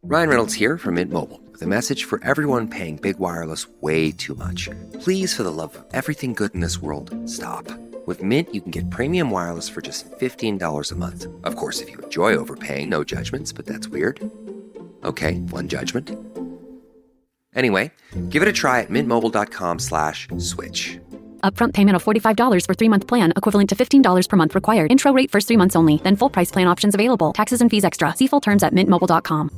Ryan Reynolds here from Mint Mobile with a message for everyone paying big wireless way too much. Please, for the love of everything good in this world, stop. With Mint, you can get premium wireless for just $15 a month. Of course, if you enjoy overpaying, no judgments, but that's weird. Okay, one judgment. Anyway, give it a try at mintmobile.com/switch. Upfront payment of $45 for 3-month plan, equivalent to $15 per month required. Intro rate first 3 months only, then full price plan options available. Taxes and fees extra. See full terms at mintmobile.com.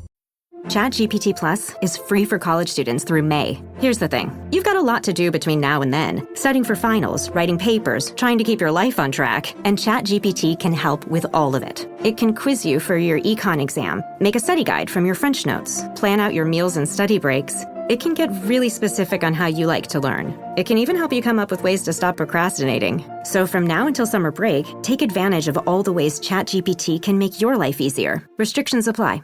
ChatGPT Plus is free for college students through May. Here's the thing. You've got a lot to do between now and then. Studying for finals, writing papers, trying to keep your life on track. And ChatGPT can help with all of it. It can quiz you for your econ exam, make a study guide from your French notes, plan out your meals and study breaks. It can get really specific on how you like to learn. It can even help you come up with ways to stop procrastinating. So from now until summer break, take advantage of all the ways ChatGPT can make your life easier. Restrictions apply.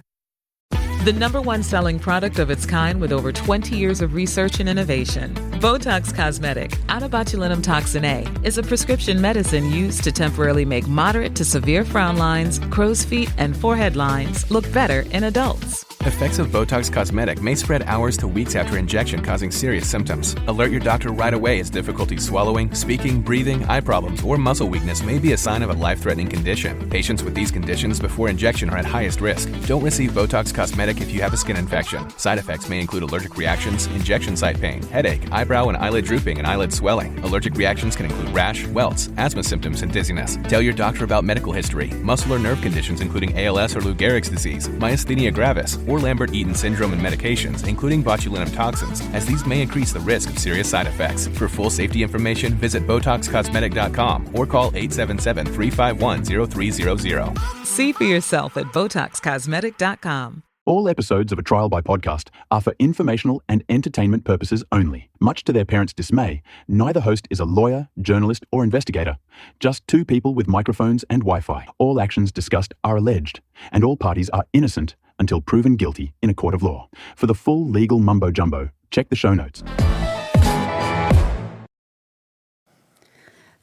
The #1 selling product of its kind with over 20 years of research and innovation. Botox Cosmetic, out of botulinum toxin A, is a prescription medicine used to temporarily make moderate to severe frown lines, crow's feet, and forehead lines look better in adults. Effects of Botox Cosmetic may spread hours to weeks after injection, causing serious symptoms. Alert your doctor right away as difficulty swallowing, speaking, breathing, eye problems, or muscle weakness may be a sign of a life-threatening condition. Patients with these conditions before injection are at highest risk. Don't receive Botox Cosmetic if you have a skin infection. Side effects may include allergic reactions, injection site pain, headache, eyebrow and eyelid drooping, and eyelid swelling. Allergic reactions can include rash, welts, asthma symptoms, and dizziness. Tell your doctor about medical history, muscle or nerve conditions including ALS or Lou Gehrig's disease, myasthenia gravis, or Lambert-Eaton syndrome, and medications, including botulinum toxins, as these may increase the risk of serious side effects. For full safety information, visit BotoxCosmetic.com or call 877-351-0300. See for yourself at BotoxCosmetic.com. All episodes of A Trial by Podcast are for informational and entertainment purposes only. Much to their parents' dismay, neither host is a lawyer, journalist, or investigator. Just two people with microphones and Wi-Fi. All actions discussed are alleged, and all parties are innocent until proven guilty in a court of law. For the full legal mumbo-jumbo, check the show notes.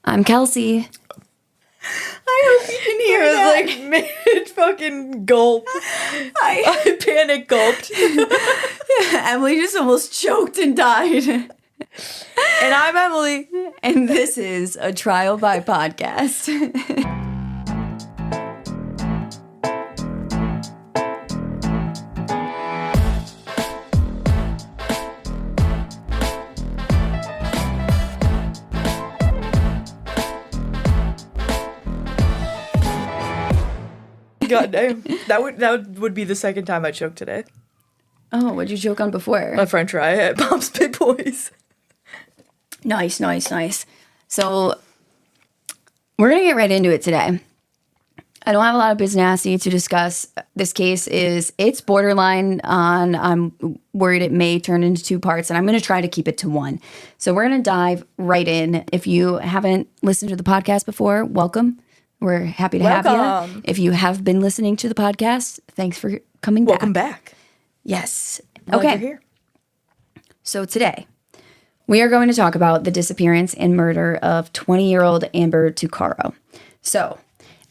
I'm Kelsey. I hope you can hear us like mid-fucking gulp. I panic gulped. Emily just almost choked and died. And I'm Emily. And this is A Trial by Podcast. God damn. That would be the second time I choked today. Oh, what'd you choke on before? A french fry at Bob's Big Boys. Nice. So, we're going to get right into it today. I don't have a lot of business to discuss. This case it's borderline on, I'm worried it may turn into 2 parts, and I'm going to try to keep it to 1. So we're going to dive right in. If you haven't listened to the podcast before, welcome. We're happy to have you. If you have been listening to the podcast, thanks for coming back. Welcome back. Yes. Glad okay. You're here. So today, we are going to talk about the disappearance and murder of 20-year-old Amber Tuccaro. So,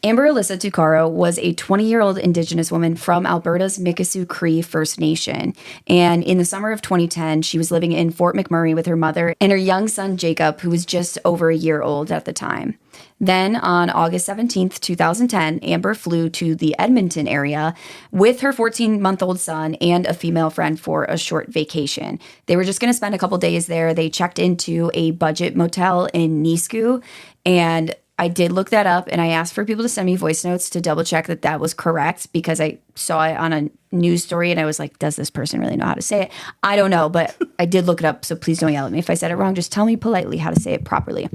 Amber Alyssa Tuccaro was a 20-year-old Indigenous woman from Alberta's Mikisew Cree First Nation. And in the summer of 2010, she was living in Fort McMurray with her mother and her young son, Jacob, who was just over a year old at the time. Then on August 17th, 2010, Amber flew to the Edmonton area with her 14-month-old son and a female friend for a short vacation. They were just going to spend a couple days there. They checked into a budget motel in Nisku, and I did look that up, and I asked for people to send me voice notes to double check that that was correct, because I saw it on a news story and I was like, does this person really know how to say it? I don't know, but I did look it up, so please don't yell at me if I said it wrong. Just tell me politely how to say it properly.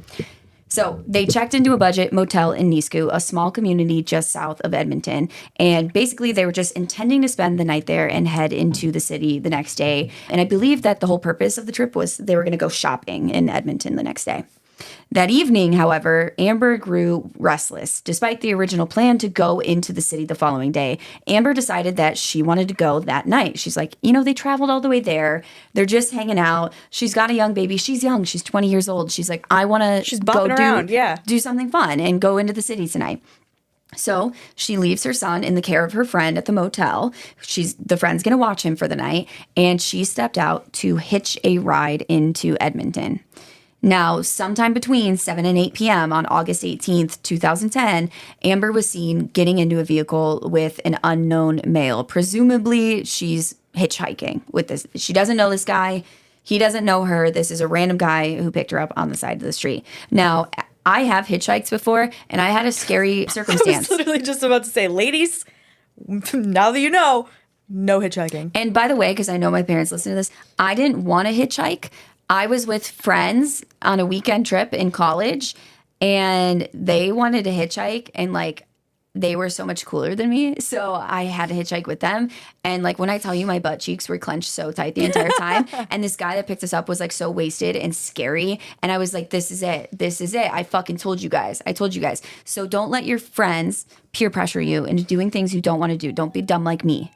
So they checked into a budget motel in Nisku, a small community just south of Edmonton. And basically they were just intending to spend the night there and head into the city the next day. And I believe that the whole purpose of the trip was they were going to go shopping in Edmonton the next day. That evening, however, Amber grew restless. Despite the original plan to go into the city the following day, Amber decided that she wanted to go that night. She's like, they traveled all the way there. They're just hanging out. She's got a young baby. She's young. She's 20 years old. She's like, I want to go around, do something fun and go into the city tonight. So she leaves her son in the care of her friend at the motel. The friend's going to watch him for the night. And she stepped out to hitch a ride into Edmonton. Now, sometime between 7 and 8 p.m. on August 18th, 2010, Amber was seen getting into a vehicle with an unknown male. Presumably, she's hitchhiking with this. She doesn't know this guy. He doesn't know her. This is a random guy who picked her up on the side of the street. Now, I have hitchhiked before, and I had a scary circumstance. I was literally just about to say, ladies, now that you know, no hitchhiking. And by the way, because I know my parents listen to this, I didn't want to hitchhike. I was with friends on a weekend trip in college, and they wanted to hitchhike, and like they were so much cooler than me, so I had to hitchhike with them. And like when I tell you, my butt cheeks were clenched so tight the entire time. And this guy that picked us up was like so wasted and scary, and I was like, this is it, I fucking told you guys. So don't let your friends peer pressure you into doing things you don't want to do. Don't be dumb like me.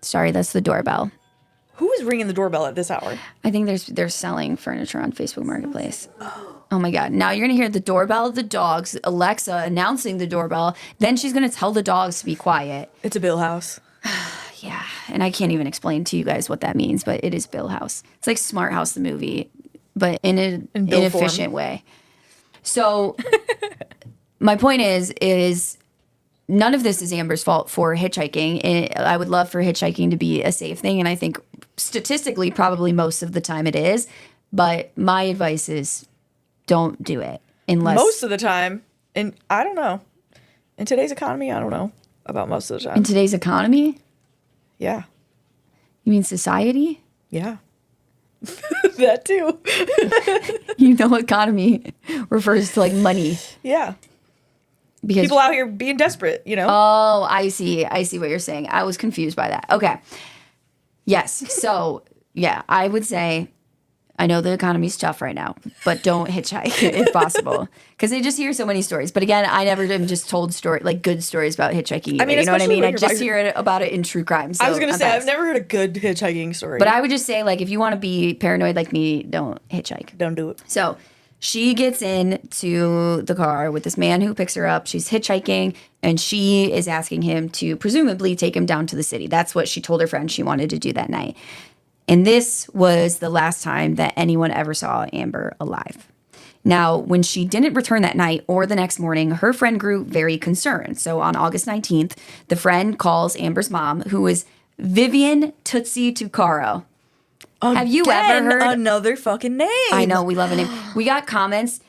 Sorry, that's the doorbell. Who is ringing the doorbell at this hour? I think they're selling furniture on Facebook Marketplace. Oh my God. Now you're going to hear the doorbell of the dogs, Alexa announcing the doorbell. Then she's going to tell the dogs to be quiet. It's a Bill House. Yeah. And I can't even explain to you guys what that means, but it is Bill House. It's like Smart House, the movie, but in an inefficient way. So my point is none of this is Amber's fault for hitchhiking. And I would love for hitchhiking to be a safe thing. And I think statistically, probably most of the time it is. But my advice is don't do it unless... Most of the time. And I don't know. In today's economy, I don't know about most of the time. In today's economy? Yeah. You mean society? Yeah. That too. You know, economy refers to like money. Yeah. Because people out here being desperate, you know? Oh, I see what you're saying. I was confused by that. Okay. Yes. So, yeah, I would say, I know the economy's tough right now, but don't hitchhike if possible. Because I just hear so many stories. But again, I never am just told good stories about hitchhiking either. I mean, you know what I mean? I just hear about it in true crime. So I was going to say, I've never heard a good hitchhiking story. But I would just say, like, if you want to be paranoid like me, don't hitchhike. Don't do it. So she gets into the car with this man who picks her up. She's hitchhiking, and she is asking him to presumably take him down to the city. That's what she told her friend she wanted to do that night. And this was the last time that anyone ever saw Amber alive. Now, when she didn't return that night or the next morning, her friend grew very concerned. So on August 19th, the friend calls Amber's mom, who is Vivian Tootsie Tuccaro. Have you ever heard another fucking name? I know, we love a name. We got comments.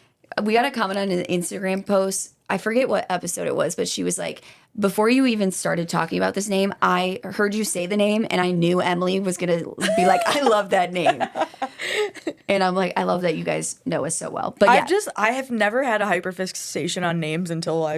We got a comment on an Instagram post. I forget what episode it was, but she was like, before you even started talking about this name, I heard you say the name, and I knew Emily was going to be like, I love that name. And I'm like, I love that you guys know us so well. But yeah. I have never had a hyperfixation on names until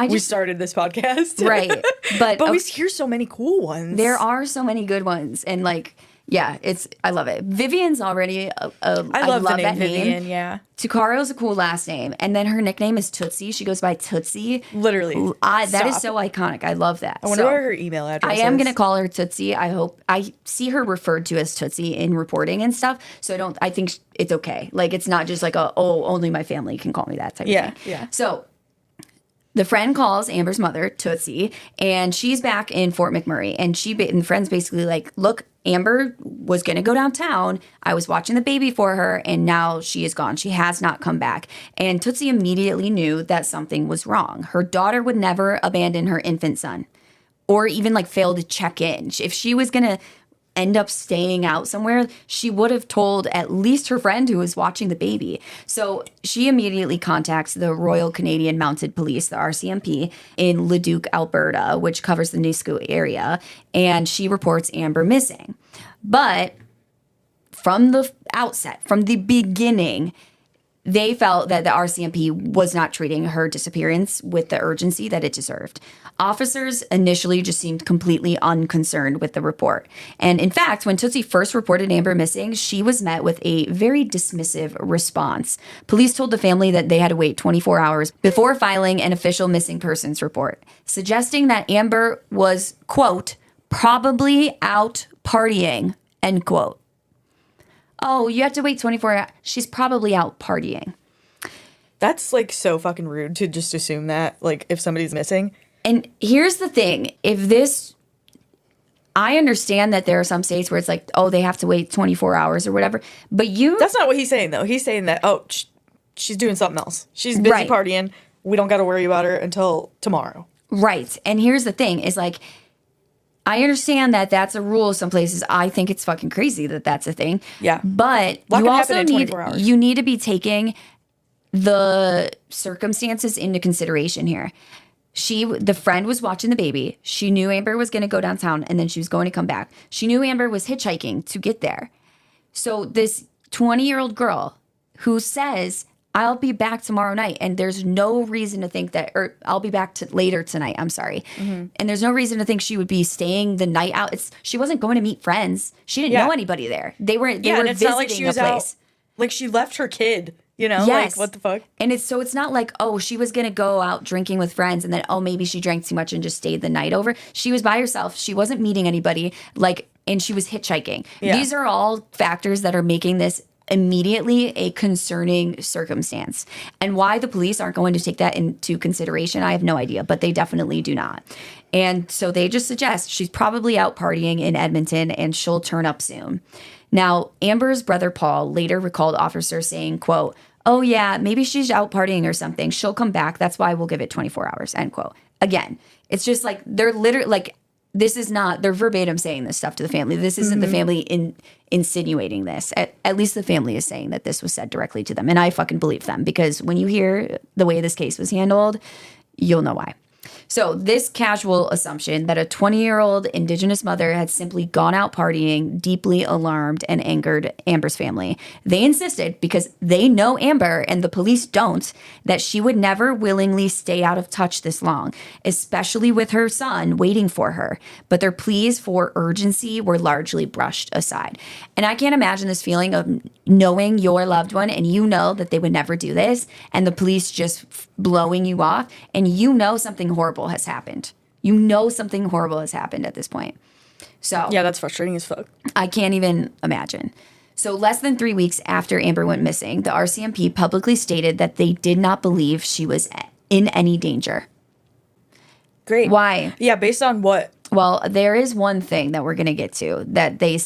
we started this podcast. Right. But we hear so many cool ones. There are so many good ones. And like, yeah, I love it. Vivian's already I love the name that Vivian, yeah. Tuccaro's a cool last name. And then her nickname is Tootsie. She goes by Tootsie. Literally. That is so iconic. I love that. I wonder where her email address is. I am going to call her Tootsie. I see her referred to as Tootsie in reporting and stuff. So I think it's okay. Like, it's not just like only my family can call me that type of thing. Yeah. So the friend calls Amber's mother, Tootsie, and she's back in Fort McMurray. And the friend's basically like, look, Amber was going to go downtown. I was watching the baby for her, and now she is gone. She has not come back. And Tootsie immediately knew that something was wrong. Her daughter would never abandon her infant son or even like fail to check in. If she was going to end up staying out somewhere, she would have told at least her friend who was watching the baby. So she immediately contacts the Royal Canadian Mounted Police, the RCMP, in Leduc, Alberta, which covers the Nisku area, and she reports Amber missing. But from the outset, from the beginning, they felt that the RCMP was not treating her disappearance with the urgency that it deserved. Officers initially just seemed completely unconcerned with the report. And in fact, when Tootsie first reported Amber missing, she was met with a very dismissive response. Police told the family that they had to wait 24 hours before filing an official missing persons report, suggesting that Amber was, quote, probably out partying, end quote. Oh, you have to wait 24 hours. She's probably out partying. That's, like, so fucking rude to just assume that, like, if somebody's missing. And here's the thing. I understand that there are some states where it's like, oh, they have to wait 24 hours or whatever. But that's not what he's saying, though. He's saying that, oh, she's doing something else. She's busy partying. We don't got to worry about her until tomorrow. Right. And here's the thing is, like, I understand that that's a rule some places. I think it's fucking crazy that that's a thing. Yeah. But you also need to be taking the circumstances into consideration here. The friend was watching the baby. She knew Amber was going to go downtown and then she was going to come back. She knew Amber was hitchhiking to get there. So this 20-year-old girl who says, I'll be back tomorrow night, and there's no reason to think that, or I'll be back later tonight, I'm sorry. Mm-hmm. And there's no reason to think she would be staying the night out. She wasn't going to meet friends. She didn't know anybody there. They were visiting not like she was a place. Like, she left her kid. You know, yes. Like, what the fuck? And it's not like, oh, she was going to go out drinking with friends and then, oh, maybe she drank too much and just stayed the night over. She was by herself. She wasn't meeting anybody, and she was hitchhiking. Yeah. These are all factors that are making this immediately a concerning circumstance. And why the police aren't going to take that into consideration, I have no idea, but they definitely do not. And so they just suggest she's probably out partying in Edmonton and she'll turn up soon. Now, Amber's brother Paul later recalled officers saying, quote, oh yeah, maybe she's out partying or something. She'll come back. That's why we'll give it 24 hours, end quote. Again, it's just like they're literally like, this is not, they're verbatim saying this stuff to the family. This isn't the family insinuating this. At least the family is saying that this was said directly to them. And I fucking believe them because when you hear the way this case was handled, you'll know why. So this casual assumption that a 20-year-old Indigenous mother had simply gone out partying deeply alarmed and angered Amber's family. They insisted, because they know Amber and the police don't, that she would never willingly stay out of touch this long, especially with her son waiting for her. But their pleas for urgency were largely brushed aside. And I can't imagine this feeling of knowing your loved one and you know that they would never do this, and the police just blowing you off, and you know something horrible has happened. You know something horrible has happened at this point. So yeah, that's frustrating as fuck. I can't even imagine. So less than 3 weeks after Amber went missing, the RCMP publicly stated that they did not believe she was in any danger. Great. Why? Yeah, based on what? Well, there is one thing that we're going to get to that they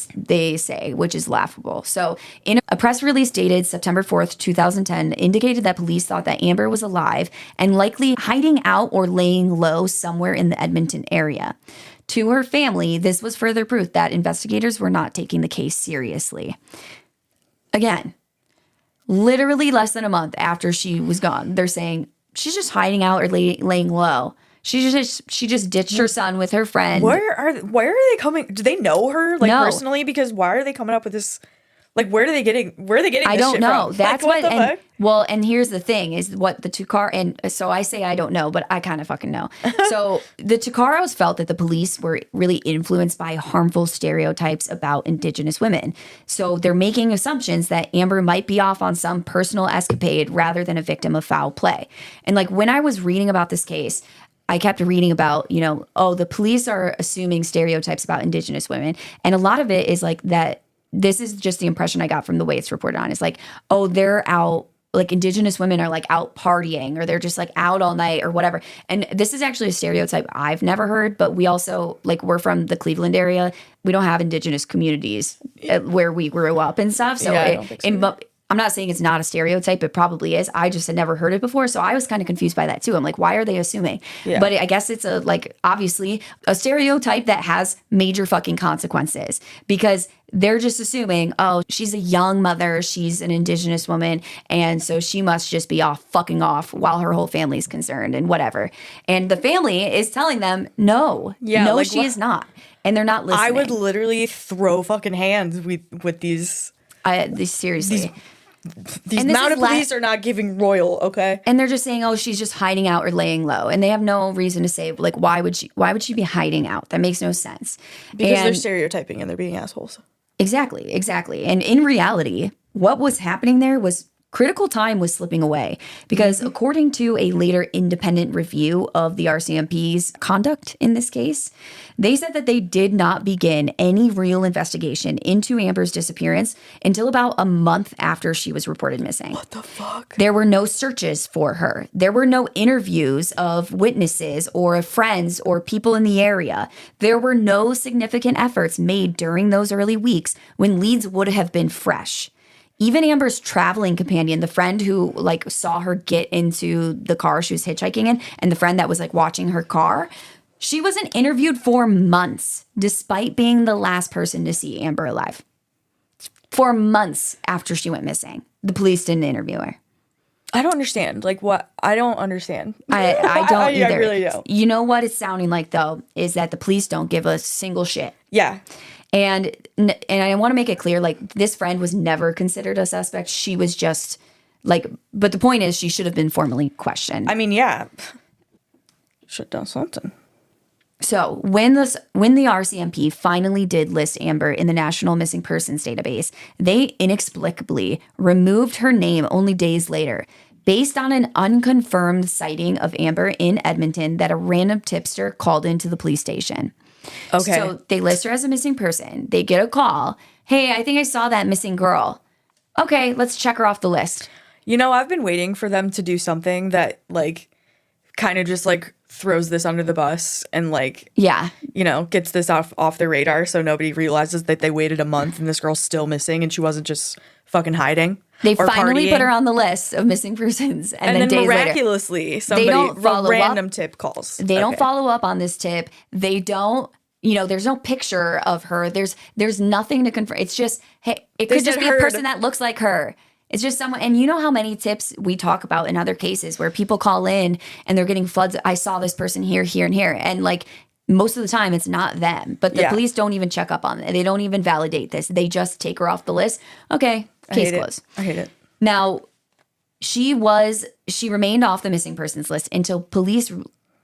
say, which is laughable. So in a press release dated September 4th, 2010, indicated that police thought that Amber was alive and likely hiding out or laying low somewhere in the Edmonton area. To her family, this was further proof that investigators were not taking the case seriously. Again, literally less than a month after she was gone, they're saying she's just hiding out or laying low. She just ditched her son with her friend. Where are they coming? Do they know her personally? Because why are they coming up with this? Like, where are they getting I don't know. From? That's like, what the fuck? Well, and here's the thing is what the Tuccaro, and so I say I don't know, but I kind of fucking know. So the Tuccaros felt that the police were really influenced by harmful stereotypes about Indigenous women. So they're making assumptions that Amber might be off on some personal escapade rather than a victim of foul play. And like when I was reading about this case, I kept reading about, the police are assuming stereotypes about Indigenous women. And a lot of it is like that. This is just the impression I got from the way it's reported on. It's like, oh, they're out, like Indigenous women are like out partying or they're just like out all night or whatever. And this is actually a stereotype I've never heard, but we also, like, we're from the Cleveland area. We don't have Indigenous communities where we grew up and stuff. So, I don't think so. I'm not saying it's not a stereotype. It probably is. I just had never heard it before. So I was kind of confused by that too. I'm like, why are they assuming? Yeah. But I guess it's obviously a stereotype that has major fucking consequences because they're just assuming, oh, she's a young mother. She's an Indigenous woman. And so she must just be fucking off while her whole family's concerned and whatever. And the family is telling them, no, she is not. And they're not listening. I would literally throw fucking hands with these. Seriously. These mounted police are not giving royal, okay? And they're just saying, oh, she's just hiding out or laying low. And they have no reason to say, like, why would she be hiding out? That makes no sense. Because they're stereotyping and they're being assholes. Exactly. And in reality, what was happening there was critical time was slipping away because according to a later independent review of the RCMP's conduct in this case, they said that they did not begin any real investigation into Amber's disappearance until about a month after she was reported missing. What the fuck? There were no searches for her. There were no interviews of witnesses or of friends or people in the area. There were no significant efforts made during those early weeks when leads would have been fresh. Even Amber's traveling companion, the friend who like saw her get into the car she was hitchhiking in, and the friend that was like watching her car, she wasn't interviewed for months, despite being the last person to see Amber alive. For months after she went missing, the police didn't interview her. I don't understand. Like, what? I don't understand. I don't either. I really don't. You know what it's sounding like, though, is that the police don't give a single shit. Yeah. And I want to make it clear, like, this friend was never considered a suspect. She was just, like, but the point is she should have been formally questioned. I mean, yeah. Should have done something. So when the RCMP finally did list Amber in the National Missing Persons database, they inexplicably removed her name only days later, based on an unconfirmed sighting of Amber in Edmonton that a random tipster called into the police station. Okay. So they list her as a missing person. They get a call. Hey, I think I saw that missing girl. Okay, let's check her off the list. You know, I've been waiting for them to do something that, like, kind of just, like, throws this under the bus and, like, yeah, you know, gets this off their radar so nobody realizes that they waited a month and this girl's still missing and she wasn't just fucking hiding. They finally partying. Put her on the list of missing persons. And then days miraculously, later, somebody, they don't follow random up. tip calls. They don't follow up on this tip. They don't, you know, there's no picture of her. There's nothing to confirm. It's just, hey, it could just be a person that looks like her. It's just someone, and you know how many tips we talk about in other cases where people call in and they're getting floods. I saw this person here, here, and here. And like most of the time it's not them, but the police don't even check up on it. They don't even validate this. They just take her off the list. Okay, case closed. I hate it. Now, she remained off the missing persons list until police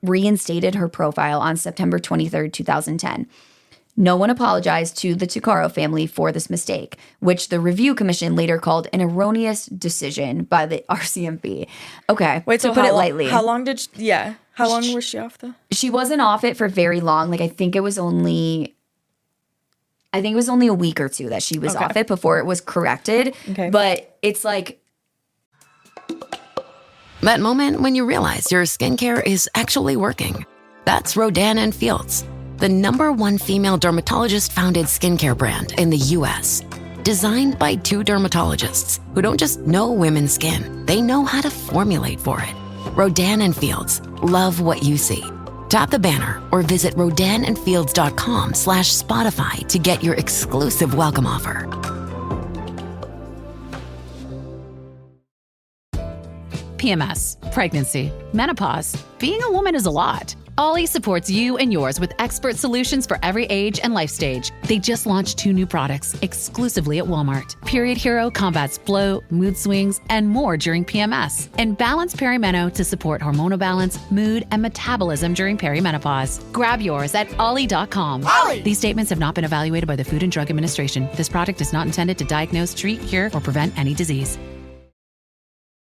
reinstated her profile on September 23rd, 2010. No one apologized to the Tuccaro family for this mistake, which the review commission later called an erroneous decision by the RCMP. Okay, wait, to put it lightly. How long was she off the? She wasn't off it for very long. Like, I think it was only a week or two that she was off it before it was corrected. Okay. But it's like that moment when you realize your skincare is actually working. That's Rodan & Fields, the #1 female dermatologist-founded skincare brand in the U.S. Designed by 2 dermatologists who don't just know women's skin, they know how to formulate for it. Rodan & Fields, love what you see. Tap the banner or visit rodanandfields.com/Spotify to get your exclusive welcome offer. PMS, pregnancy, menopause. Being a woman is a lot. Ollie supports you and yours with expert solutions for every age and life stage. They just launched 2 new products exclusively at Walmart. Period Hero combats bloat, mood swings, and more during PMS. And Balance Perimeno to support hormonal balance, mood, and metabolism during perimenopause. Grab yours at ollie.com. Ollie! These statements have not been evaluated by the Food and Drug Administration. This product is not intended to diagnose, treat, cure, or prevent any disease.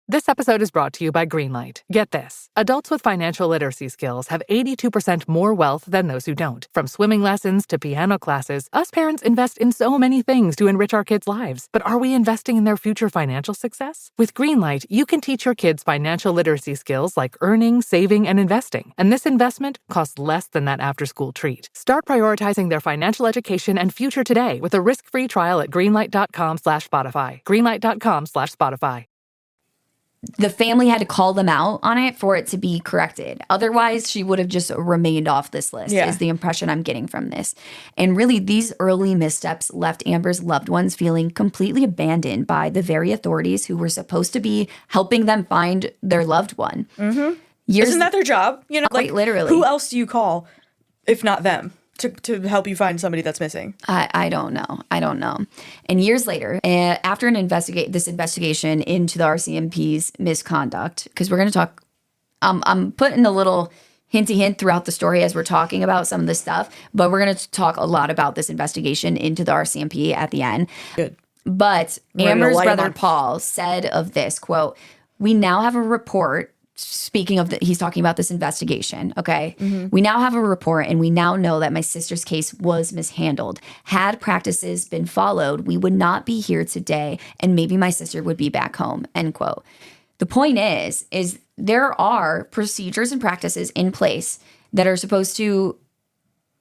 This episode is brought to you by Greenlight. Get this. Adults with financial literacy skills have 82% more wealth than those who don't. From swimming lessons to piano classes, us parents invest in so many things to enrich our kids' lives. But are we investing in their future financial success? With Greenlight, you can teach your kids financial literacy skills like earning, saving, and investing. And this investment costs less than that after-school treat. Start prioritizing their financial education and future today with a risk-free trial at greenlight.com/Spotify. Greenlight.com/Spotify. The family had to call them out on it for it to be corrected. Otherwise, she would have just remained off this list, is the impression I'm getting from this. And really, these early missteps left Amber's loved ones feeling completely abandoned by the very authorities who were supposed to be helping them find their loved one. Mm-hmm. Isn't that their job? You know, quite like, literally. Who else do you call if not them? To help you find somebody that's missing? I don't know. And years later, after this investigation into the RCMP's misconduct, because we're going to talk, I'm putting a little hinty hint throughout the story as we're talking about some of this stuff, but we're going to talk a lot about this investigation into the RCMP at the end. Good. But Amber's brother Paul said of this, quote, "We now have a report." Speaking of he's talking about this investigation, okay? We now have a report and we now know that my sister's case was mishandled. Had practices been followed, we would not be here today and maybe my sister would be back home, end quote. The point is there are procedures and practices in place that are supposed to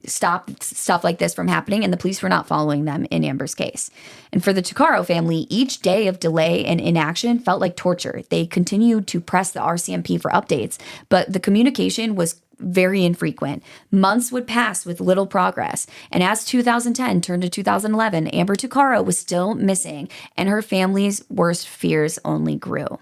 stop stuff like this from happening, and the police were not following them in Amber's case. And for the Tuccaro family, each day of delay and inaction felt like torture. They continued to press the RCMP for updates, but the communication was very infrequent. Months would pass with little progress. And as 2010 turned to 2011, Amber Tuccaro was still missing, and her family's worst fears only grew.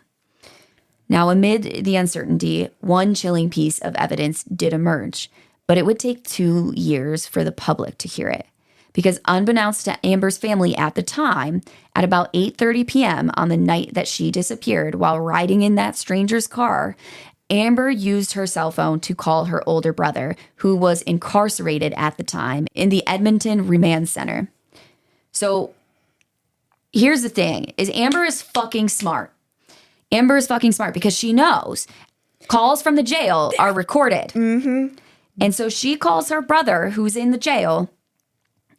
Now, amid the uncertainty, one chilling piece of evidence did emerge. But it would take 2 years for the public to hear it. Because unbeknownst to Amber's family at the time, at about 8:30 p.m. on the night that she disappeared while riding in that stranger's car, Amber used her cell phone to call her older brother, who was incarcerated at the time in the Edmonton Remand Center. So here's the thing, is Amber is fucking smart. Amber is fucking smart because she knows calls from the jail are recorded. And so she calls her brother, who's in the jail,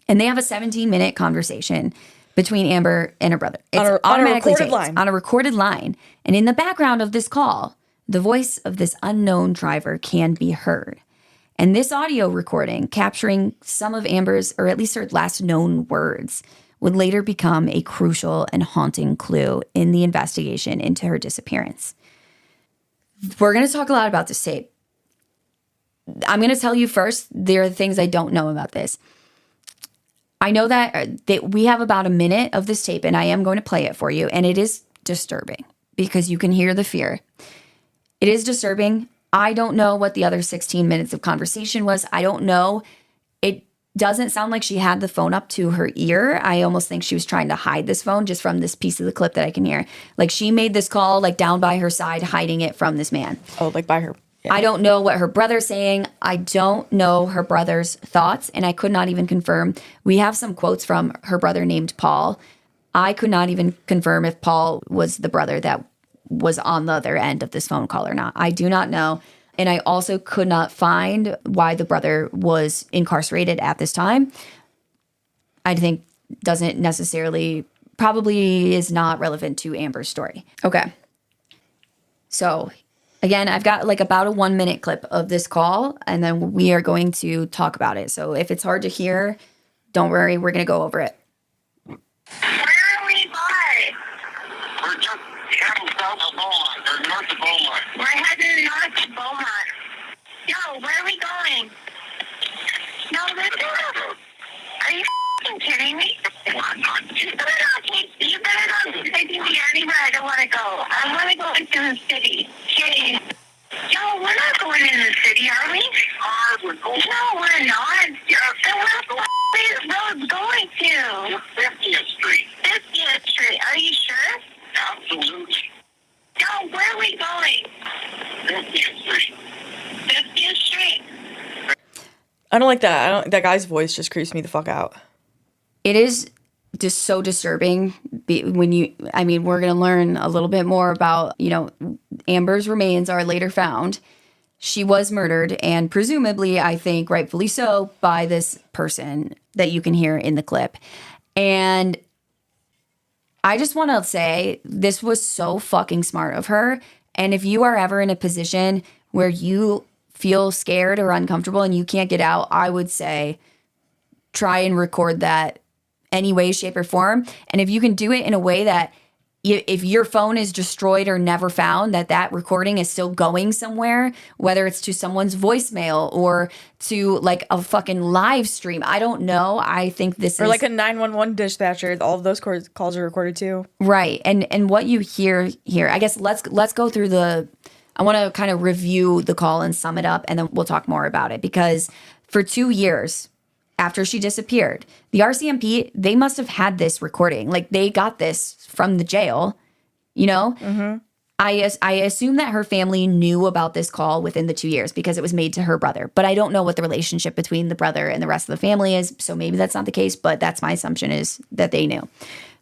and they have a 17-minute conversation between Amber and her brother. It's on a recorded line. On a recorded line. And in the background of this call, the voice of this unknown driver can be heard. And this audio recording, capturing some of Amber's, or at least her last known words, would later become a crucial and haunting clue in the investigation into her disappearance. We're going to talk a lot about this tape. I'm going to tell you first, there are things I don't know about this. I know that we have about a minute of this tape, and I am going to play it for you, and it is disturbing because you can hear the fear. It is disturbing. I don't know what the other 16 minutes of conversation was. I don't know. It doesn't sound like she had the phone up to her ear. I almost think she was trying to hide this phone just from this piece of the clip that I can hear. Like she made this call like down by her side, hiding it from this man. Oh, like by her. Yeah. I don't know what her brother's saying. I don't know her brother's thoughts, and I could not even confirm. We have some quotes from her brother named Paul. I could not even confirm if Paul was the brother that was on the other end of this phone call or not. I do not know. And I also could not find why the brother was incarcerated at this time. I think doesn't necessarily, probably is not relevant to Amber's story. Okay. So again, I've got like about a 1 minute clip of this call, and then we are going to talk about it. So if it's hard to hear, don't worry, we're going to go over it. Where are we by? We're just heading south of Beaumont, or north of Beaumont. We're heading north of Beaumont. Yo, where are we going? No, listen. Are you kidding me? You better not take me anywhere I don't want to go. I want to go into the city. Jeez. Yo, we're not going in the city, are we? We're going. No, we're not. Then where the road going to? 50th Street. 50th Street. Are you sure? Absolutely. Yo, where are we going? 50th Street. 50th Street. I don't like that. That guy's voice just creeps me the fuck out. It is just so disturbing when we're going to learn a little bit more about, Amber's remains are later found. She was murdered, and presumably, I think rightfully so, by this person that you can hear in the clip. And I just want to say this was so fucking smart of her. And if you are ever in a position where you feel scared or uncomfortable and you can't get out, I would say try and record that any way, shape, or form. And if you can do it in a way that if your phone is destroyed or never found, that recording is still going somewhere, whether it's to someone's voicemail or to like a fucking live stream. I don't know. I think this or is... like a 911 dispatcher. All of those calls are recorded too. Right. And what you hear here, I guess let's go through I want to kind of review the call and sum it up, and then we'll talk more about it. Because for 2 years after she disappeared, the RCMP, they must have had this recording. Like, they got this from the jail, Mm-hmm. I assume that her family knew about this call within the 2 years because it was made to her brother. But I don't know what the relationship between the brother and the rest of the family is. So maybe that's not the case, but that's my assumption, is that they knew.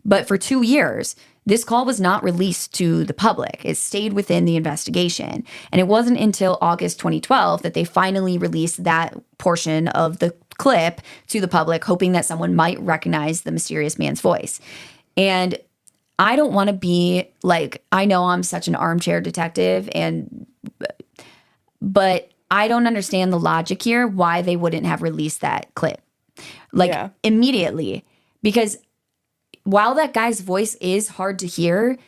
But for 2 years, this call was not released to the public. It stayed within the investigation. And it wasn't until August 2012 that they finally released that portion of the clip to the public, hoping that someone might recognize the mysterious man's voice. And I don't want to be like, I know I'm such an armchair detective, but I don't understand the logic here, why they wouldn't have released that clip immediately. Because while that guy's voice is hard to hear,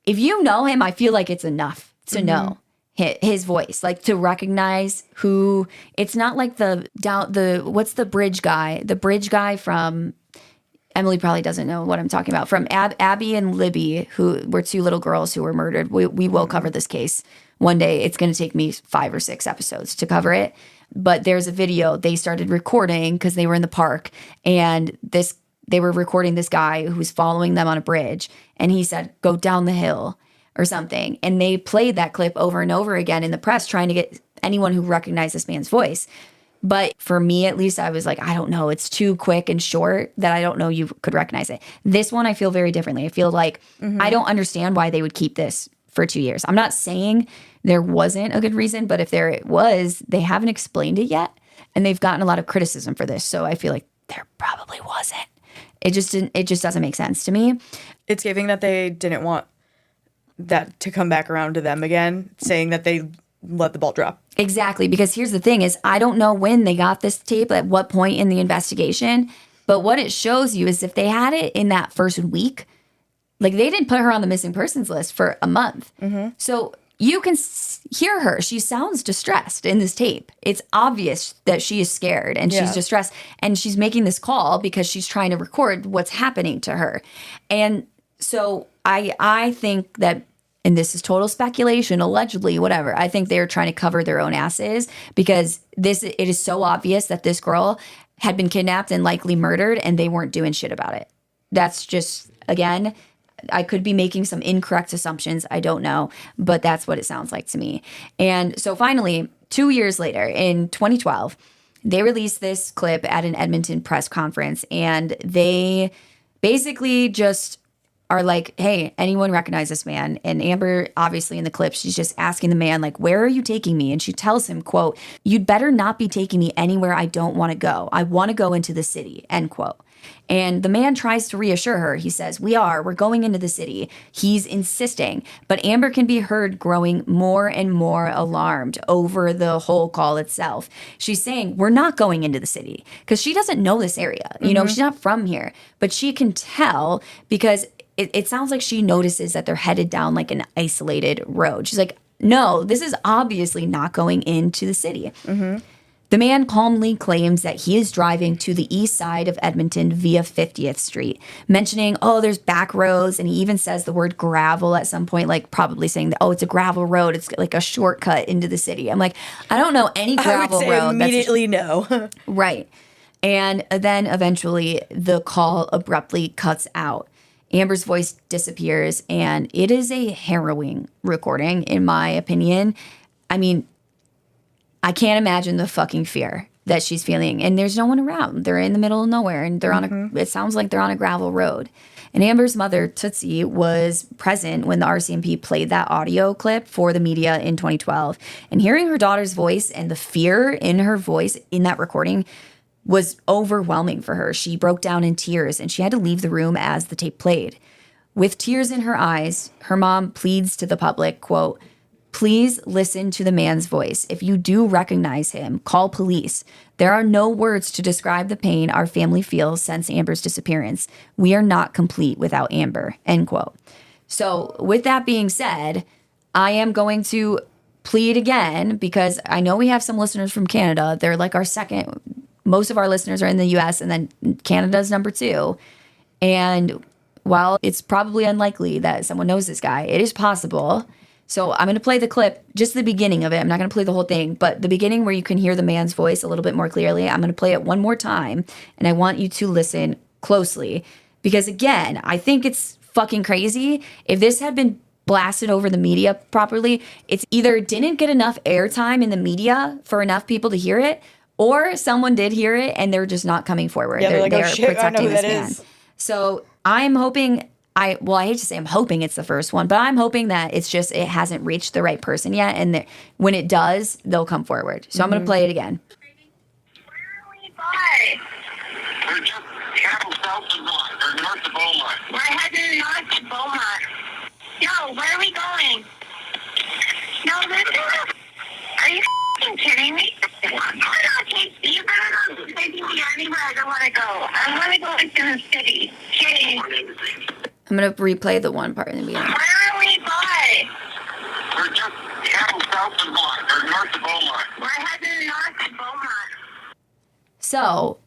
if you know him, I feel like it's enough to know his voice, like to recognize who. It's not like what's the bridge guy? The bridge guy from, Emily probably doesn't know what I'm talking about, from Abby and Libby, who were 2 little girls who were murdered. We will cover this case one day. It's going to take me 5 or 6 episodes to cover it. But there's a video they started recording because they were in the park, and they were recording this guy who was following them on a bridge, and he said, "Go down the hill," or something. And they played that clip over and over again in the press, trying to get anyone who recognized this man's voice. But for me, at least, I was like, I don't know. It's too quick and short that I don't know you could recognize it. This one, I feel very differently. I feel like I don't understand why they would keep this for 2 years. I'm not saying there wasn't a good reason, but if there was, they haven't explained it yet. And they've gotten a lot of criticism for this. So I feel like there probably wasn't. It just doesn't make sense to me. It's giving that they didn't want that to come back around to them again, saying that they let the ball drop. Exactly, because here's the thing is, I don't know when they got this tape, at what point in the investigation, but what it shows you is if they had it in that first week, like they didn't put her on the missing persons list for a month. So you can hear her. She sounds distressed in this tape. It's obvious that she is scared and she's distressed, and she's making this call because she's trying to record what's happening to her. And so I think that, and this is total speculation, allegedly, whatever, I think they're trying to cover their own asses because it is so obvious that this girl had been kidnapped and likely murdered, and they weren't doing shit about it. That's just, again, I could be making some incorrect assumptions. I don't know, but that's what it sounds like to me. And so finally, 2 years later, in 2012, they released this clip at an Edmonton press conference, and they basically just are like, hey, anyone recognize this man? And Amber, obviously in the clip, she's just asking the man, like, where are you taking me? And she tells him, quote, "You'd better not be taking me anywhere I don't want to go. I want to go into the city," end quote. And the man tries to reassure her. He says, we're going into the city. He's insisting. But Amber can be heard growing more and more alarmed over the whole call itself. She's saying, we're not going into the city, because she doesn't know this area. You know, she's not from here. But she can tell because it sounds like she notices that they're headed down like an isolated road. She's like, no, this is obviously not going into the city. The man calmly claims that he is driving to the east side of Edmonton via 50th Street, mentioning, there's back roads, and he even says the word gravel at some point, like probably saying that, it's a gravel road. It's like a shortcut into the city. I'm like, I don't know any gravel road. I would say immediately no. Right. And then eventually the call abruptly cuts out. Amber's voice disappears, and it is a harrowing recording, in my opinion. I mean, I can't imagine the fucking fear that she's feeling. And there's no one around. They're in the middle of nowhere, and they're on it sounds like they're on a gravel road. And Amber's mother, Tootsie, was present when the RCMP played that audio clip for the media in 2012. And hearing her daughter's voice and the fear in her voice in that recording was overwhelming for her. She broke down in tears, and she had to leave the room as the tape played. With tears in her eyes, her mom pleads to the public, quote, "Please listen to the man's voice. If you do recognize him, call police. There are no words to describe the pain our family feels since Amber's disappearance. We are not complete without Amber," end quote. So with that being said, I am going to plead again, because I know we have some listeners from Canada. They're like our second. Most of our listeners are in the US, and then Canada's number 2. And while it's probably unlikely that someone knows this guy, it is possible. So I'm going to play the clip, just the beginning of it. I'm not going to play the whole thing, but the beginning where you can hear the man's voice a little bit more clearly. I'm going to play it one more time, and I want you to listen closely, because again, I think it's fucking crazy. If this had been blasted over the media properly, it's either didn't get enough airtime in the media for enough people to hear it, or someone did hear it and they're just not coming forward. Yeah, they're like, they're oh shit, I know protecting who this that man. is. So I'm hoping, I hate to say I'm hoping it's the first one, but I'm hoping that it's just, it hasn't reached the right person yet. And when it does, they'll come forward. So I'm going to play it again. Where are we by? We're just cattle south of Beaumont, or north of Beaumont. We're heading north of Beaumont. Yo, where are we going? No, are you f***ing kidding me? You better not take me anywhere I don't want to go. I want to go into the city. Jeez. I'm going to replay the one part in the beginning. Where are we by? We're just cattle south of Beaumont, or north of Beaumont. We're heading north of Beaumont. So,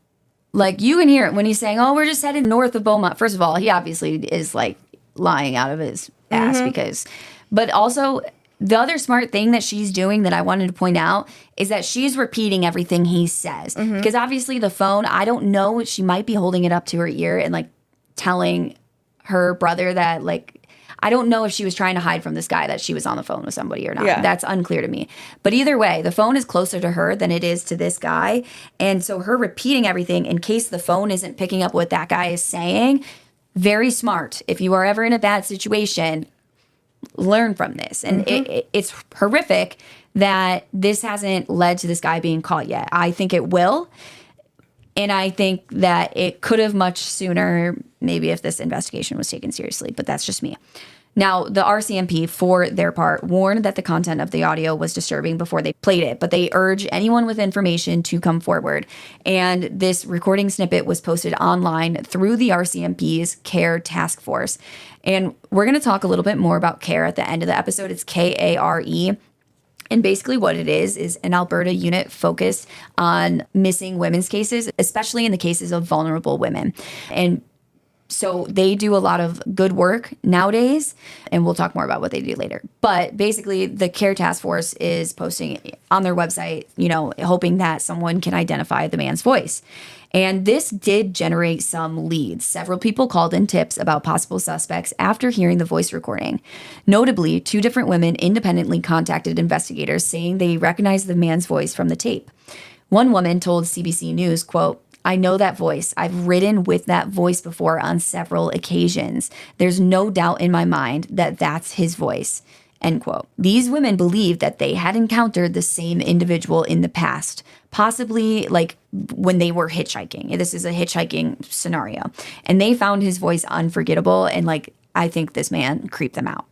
like, you can hear it when he's saying, oh, we're just headed north of Beaumont. First of all, he obviously is, like, lying out of his ass because, but also the other smart thing that she's doing that I wanted to point out is that she's repeating everything he says. Because obviously the phone, I don't know, she might be holding it up to her ear and, like, telling her brother that, like, I don't know if she was trying to hide from this guy that she was on the phone with somebody or not. Yeah. That's unclear to me. But either way, the phone is closer to her than it is to this guy. And so her repeating everything in case the phone isn't picking up what that guy is saying, very smart. If you are ever in a bad situation, learn from this. And it's horrific that this hasn't led to this guy being caught yet. I think it will. And I think that it could have much sooner, maybe if this investigation was taken seriously, but that's just me. Now, the RCMP, for their part, warned that the content of the audio was disturbing before they played it, but they urge anyone with information to come forward. And this recording snippet was posted online through the RCMP's CARE task force. And we're going to talk a little bit more about CARE at the end of the episode. It's KARE. And basically what it is an Alberta unit focused on missing women's cases, especially in the cases of vulnerable women. And so they do a lot of good work nowadays, and we'll talk more about what they do later. But basically the CARE task force is posting on their website, you know, hoping that someone can identify the man's voice. And this did generate some leads. Several people called in tips about possible suspects after hearing the voice recording. Notably, 2 different women independently contacted investigators saying they recognized the man's voice from the tape. One woman told CBC News, quote, "I know that voice. I've ridden with that voice before on several occasions. There's no doubt in my mind that that's his voice." End quote. These women believed that they had encountered the same individual in the past, possibly like when they were hitchhiking. This is a hitchhiking scenario. And they found his voice unforgettable, and like, I think this man creeped them out.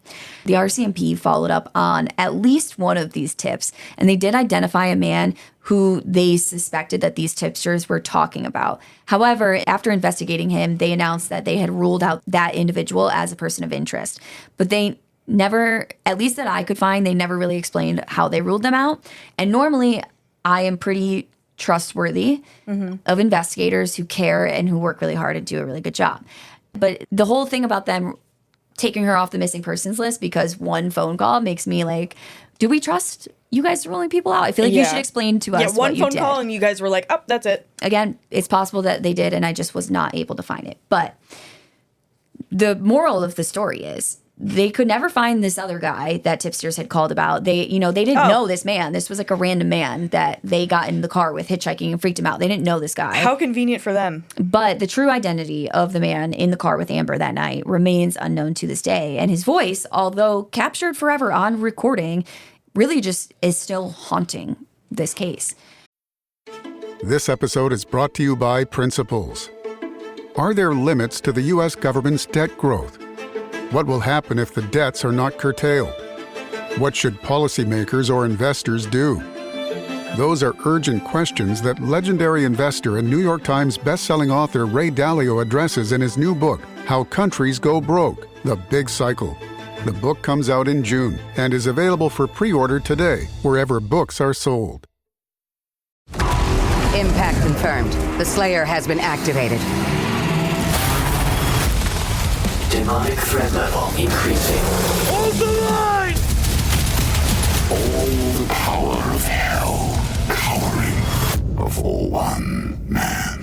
The RCMP followed up on at least one of these tips, and they did identify a man who they suspected that these tipsters were talking about. However, after investigating him, they announced that they had ruled out that individual as a person of interest. But they never, at least that I could find, they never really explained how they ruled them out. And normally, I am pretty trustworthy of investigators who care and who work really hard and do a really good job. But the whole thing about them taking her off the missing persons list because one phone call makes me like, do we trust you guys ruling people out? I feel like you should explain to us one what you phone did. call and you guys were like, oh, that's it. Again, it's possible that they did and I just was not able to find it. But the moral of the story is they could never find this other guy that tipsters had called about. They didn't know this man. This was like a random man that they got in the car with hitchhiking and freaked him out. They didn't know this guy. How convenient for them. But the true identity of the man in the car with Amber that night remains unknown to this day. And his voice, although captured forever on recording, really just is still haunting this case. This episode is brought to you by Principles. Are there limits to the U.S. government's debt growth? What will happen if the debts are not curtailed? What should policymakers or investors do? Those are urgent questions that legendary investor and New York Times bestselling author Ray Dalio addresses in his new book, How Countries Go Broke, The Big Cycle. The book comes out in June and is available for pre-order today, wherever books are sold. Impact confirmed. The Slayer has been activated. Demonic threat level increasing. Hold the line! All the power of hell cowering before one man.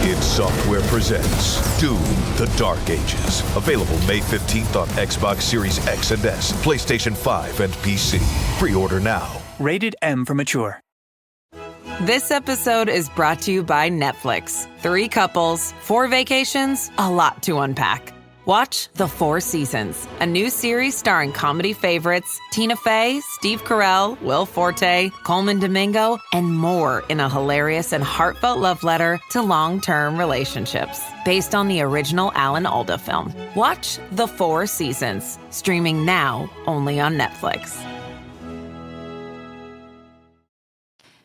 id Software presents Doom: The Dark Ages. Available May 15th on Xbox Series X and S, PlayStation 5, and PC. Pre-order now. Rated M for mature. This episode is brought to you by Netflix. 3 couples, 4 vacations, a lot to unpack. Watch The 4 Seasons, a new series starring comedy favorites Tina Fey, Steve Carell, Will Forte, Coleman Domingo, and more in a hilarious and heartfelt love letter to long-term relationships. Based on the original Alan Alda film. Watch The 4 Seasons, streaming now only on Netflix.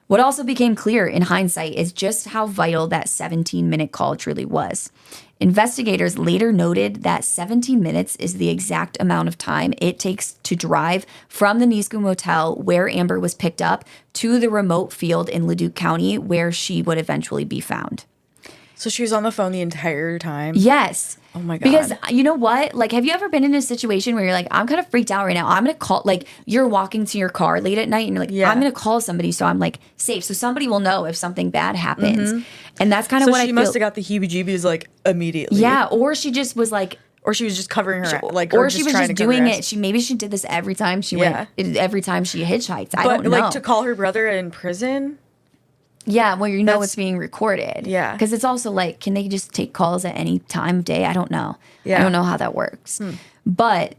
What also became clear in hindsight is just how vital that 17-minute call truly was. Investigators later noted that 17 minutes is the exact amount of time it takes to drive from the Nisku motel where Amber was picked up to the remote field in Leduc County where she would eventually be found. So she was on the phone the entire time? Yes. Oh my God. Because you know what? Like, have you ever been in a situation where you're like, I'm kind of freaked out right now. I'm going to call, like, you're walking to your car late at night and you're like, I'm going to call somebody so I'm like safe. So somebody will know if something bad happens. Mm-hmm. And that's kind of what I feel. So she must have got the heebie-jeebies like immediately. Yeah. Or she just was like, or she was just covering her, or she was just doing it. Maybe she did this every time she went, every time she hitchhiked. I don't know. But like to call her brother in prison? Yeah, well, you know it's being recorded. Yeah. Because it's also like, can they just take calls at any time of day? I don't know. Yeah. I don't know how that works. But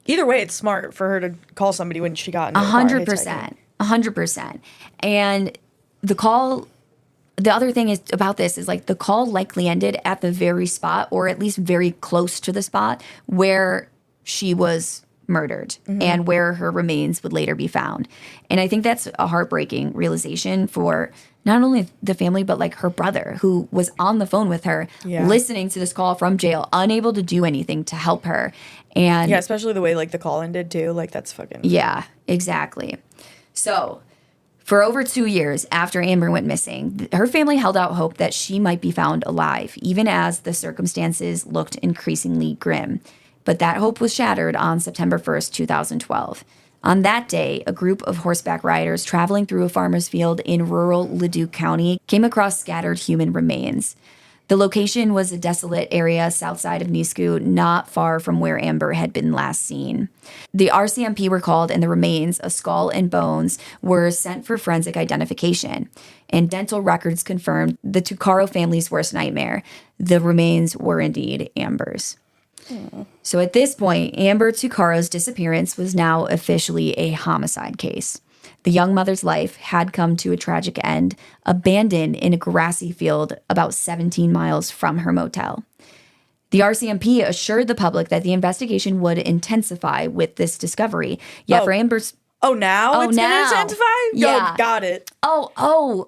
either way, it's smart for her to call somebody when she got in 100%. 100%. And the call, the other thing is about this is like the call likely ended at the very spot, or at least very close to the spot where she was murdered and where her remains would later be found. And I think that's a heartbreaking realization for not only the family, but like her brother who was on the phone with her, listening to this call from jail, unable to do anything to help her. And yeah, especially the way like the call ended too. Like that's fucking. Yeah, exactly. So for over 2 years after Amber went missing, her family held out hope that she might be found alive, even as the circumstances looked increasingly grim. But that hope was shattered on September 1st, 2012. On that day, a group of horseback riders traveling through a farmer's field in rural Leduc County came across scattered human remains. The location was a desolate area south side of Nisku, not far from where Amber had been last seen. The RCMP were called, and the remains, a skull and bones, were sent for forensic identification. And dental records confirmed the Tuccaro family's worst nightmare. The remains were indeed Amber's. So at this point, Amber Tuccaro's disappearance was now officially a homicide case. The young mother's life had come to a tragic end, abandoned in a grassy field about 17 miles from her motel. The RCMP assured the public that the investigation would intensify with this discovery. Yet for Amber's... now it's going to intensify? Yeah. Yo, got it.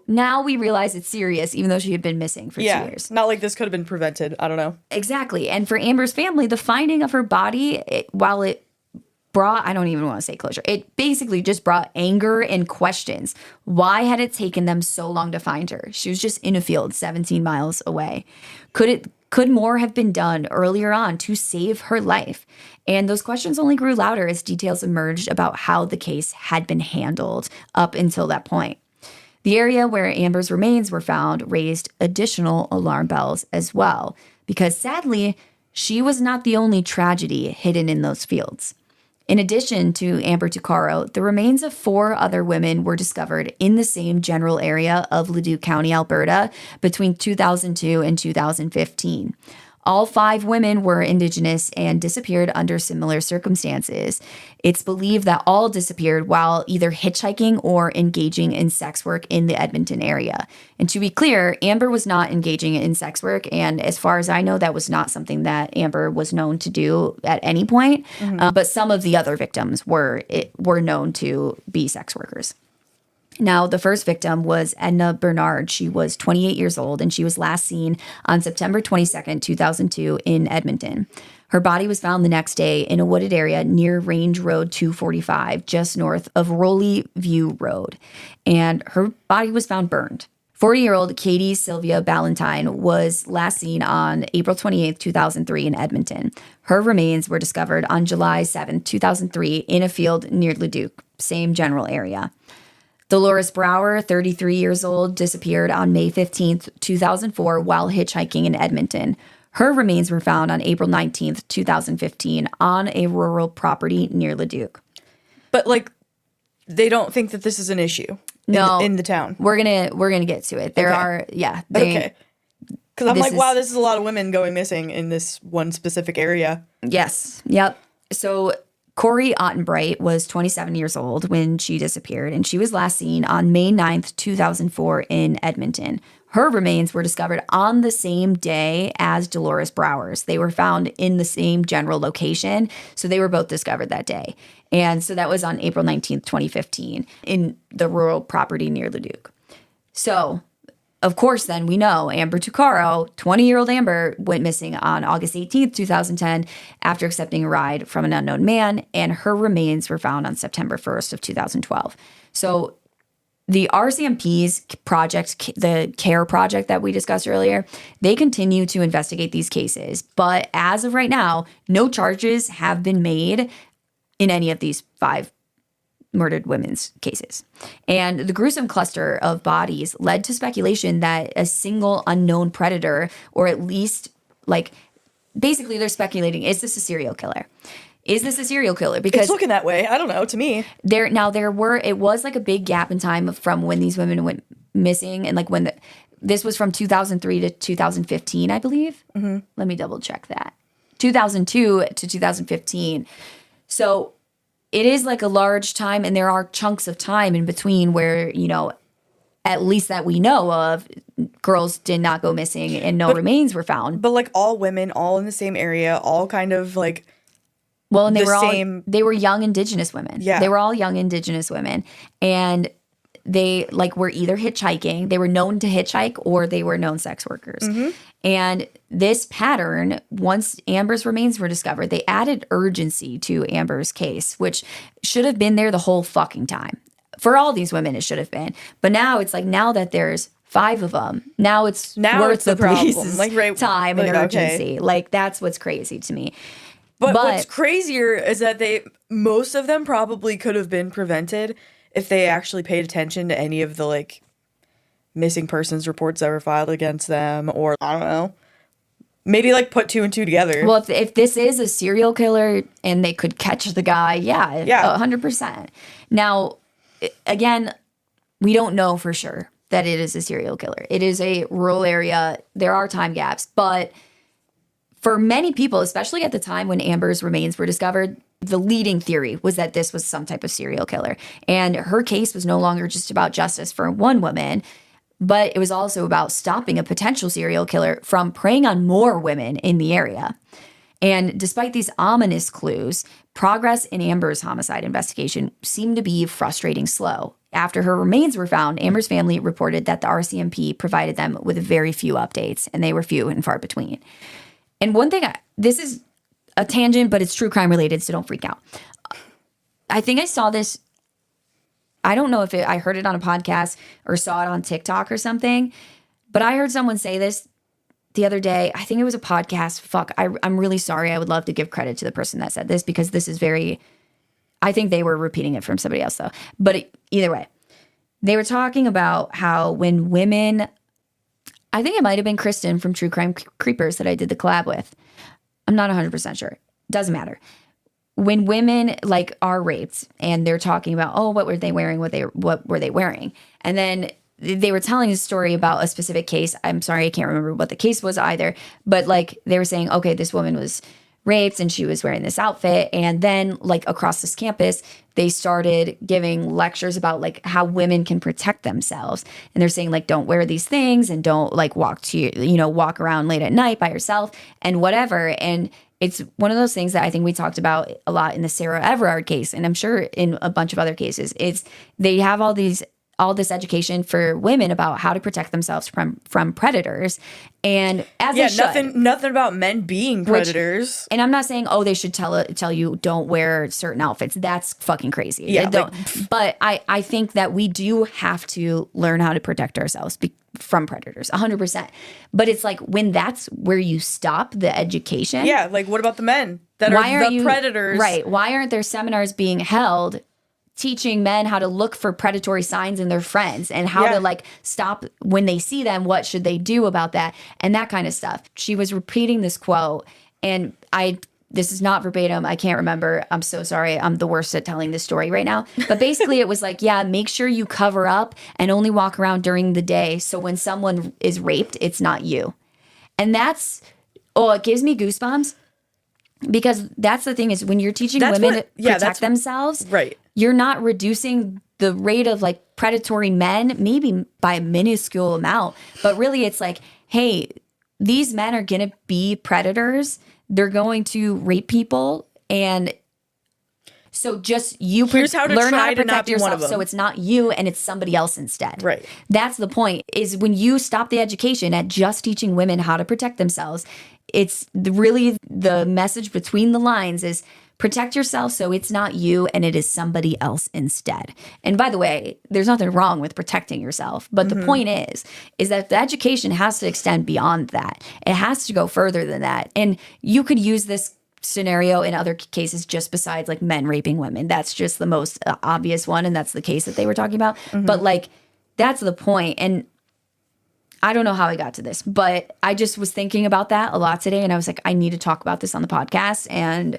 Now we realize it's serious, even though she had been missing for 2 years. Not like this could have been prevented. I don't know. Exactly. And for Amber's family, the finding of her body, while it brought, I don't even want to say closure, it basically just brought anger and questions. Why had it taken them so long to find her? She was just in a field 17 miles away. Could more have been done earlier on to save her life? And those questions only grew louder as details emerged about how the case had been handled up until that point. The area where Amber's remains were found raised additional alarm bells as well, because sadly, she was not the only tragedy hidden in those fields. In addition to Amber Tuccaro, the remains of 4 other women were discovered in the same general area of Leduc County, Alberta, between 2002 and 2015. All 5 women were Indigenous and disappeared under similar circumstances. It's believed that all disappeared while either hitchhiking or engaging in sex work in the Edmonton area. And to be clear, Amber was not engaging in sex work, and as far as I know, that was not something that Amber was known to do at any point. But some of the other victims were known to be sex workers. Now, the first victim was Edna Bernard. She was 28 years old, and she was last seen on September 22nd, 2002 in Edmonton. Her body was found the next day in a wooded area near Range Road 245, just north of Roley View Road. And her body was found burned. 40-year-old Katie Sylvia Ballantyne was last seen on April 28th, 2003 in Edmonton. Her remains were discovered on July 7th, 2003 in a field near Leduc, same general area. Dolores Brower, 33 years old, disappeared on May 15th, 2004 while hitchhiking in Edmonton. Her remains were found on April 19th, 2015 on a rural property near Leduc. But, like, they don't think that this is an issue. No, in the town. We're gonna get to it. There are okay. Because I'm like, wow, this is a lot of women going missing in this one specific area. Yes. Yep. So Corey Ottenbright was 27 years old when she disappeared, and she was last seen on May 9th, 2004 in Edmonton. Her remains were discovered on the same day as Dolores Brower's. They were found in the same general location, so they were both discovered that day. And so that was on April 19th, 2015 in the rural property near Leduc. So, of course, then we know Amber Tuccaro, 20-year-old Amber, went missing on August 18th, 2010 after accepting a ride from an unknown man, and her remains were found on September 1st of 2012. So the RCMP's project, the CARE project that we discussed earlier, they continue to investigate these cases. But as of right now, no charges have been made in any of these 5 murdered women's cases. And the gruesome cluster of bodies led to speculation that a single unknown predator, or at least, like, basically they're speculating, is this a serial killer? Is this a serial killer? Because it's looking that way. I don't know. To me, it was like a big gap in time from when these women went missing, and like when this was from 2003 to 2015, I believe. Mm-hmm. Let me double check that. 2002 to 2015. So it is like a large time, and there are chunks of time in between where, you know, at least that we know of, girls did not go missing and no remains were found. But like all women, all in the same area, all kind of like, well, and they were young Indigenous women. Yeah. They were all young Indigenous women, and they like were either hitchhiking, they were known to hitchhike, or they were known sex workers. Mm-hmm. And this pattern, once Amber's remains were discovered, they added urgency to Amber's case, which should have been there the whole fucking time. For all these women, it should have been. But now it's like, now that there's 5 of them, now it's worth the police's time and urgency. Okay. Like, that's what's crazy to me. But what's crazier is that most of them probably could have been prevented if they actually paid attention to any of the like missing persons reports that were filed against them, or I don't know, maybe like put 2 and 2 together. Well, if this is a serial killer and they could catch the guy, 100%. Now, again, we don't know for sure that it is a serial killer. It is a rural area. There are time gaps, but for many people, especially at the time when Amber's remains were discovered, the leading theory was that this was some type of serial killer. And her case was no longer just about justice for one woman, but it was also about stopping a potential serial killer from preying on more women in the area. And despite these ominous clues, progress in Amber's homicide investigation seemed to be frustrating slow. After her remains were found, Amber's family reported that the RCMP provided them with very few updates, and they were few and far between. And one thing, this is a tangent, but it's true crime related, so don't freak out. I think I saw this, I don't know if I heard it on a podcast or saw it on TikTok or something, but I heard someone say this the other day. I think it was a podcast. Fuck, I'm really sorry. I would love to give credit to the person that said this, because this is I think they were repeating it from somebody else though. But either way, they were talking about how when women, I think it might have been Kristen from True Crime Creepers that I did the collab with. I'm not 100% sure. Doesn't matter. When women like are raped and they're talking about, oh, what were they wearing? What were they wearing? And then they were telling a story about a specific case. I'm sorry, I can't remember what the case was either. But like they were saying, okay, this woman was raped and she was wearing this outfit. And then like across this campus, they started giving lectures about like how women can protect themselves. And they're saying like, don't wear these things and don't like walk around late at night by yourself and whatever. And it's one of those things that I think we talked about a lot in the Sarah Everard case. And I'm sure in a bunch of other cases, they have all this education for women about how to protect themselves from predators. And nothing about men being predators. And I'm not saying, oh, they should tell you don't wear certain outfits. That's fucking crazy. Yeah, but I think that we do have to learn how to protect ourselves from predators, 100%. But it's like when that's where you stop the education. Yeah, like what about the men that are the predators? Right. Why aren't there seminars being held teaching men how to look for predatory signs in their friends and how to like stop when they see them, what should they do about that and that kind of stuff. She was repeating this quote, and I this is not verbatim. I can't remember. I'm so sorry. I'm the worst at telling this story right now. But basically it was like, yeah, make sure you cover up and only walk around during the day. So when someone is raped, it's not you. And that's, it gives me goosebumps because that's the thing is when you're teaching women to protect themselves, right? You're not reducing the rate of like predatory men, maybe by a minuscule amount, but really it's like, hey, these men are going to be predators. They're going to rape people. And so just learn how to protect yourself so it's not you and it's somebody else instead. Right. That's the point is when you stop the education at just teaching women how to protect themselves, it's really the message between the lines is protect yourself so it's not you and it is somebody else instead. And by the way, there's nothing wrong with protecting yourself. But the point is that the education has to extend beyond that. It has to go further than that. And you could use this scenario in other cases just besides like men raping women. That's just the most obvious one. And that's the case that they were talking about. But like, that's the point. And I don't know how I got to this, but I just was thinking about that a lot today. And I was like, I need to talk about this on the podcast. And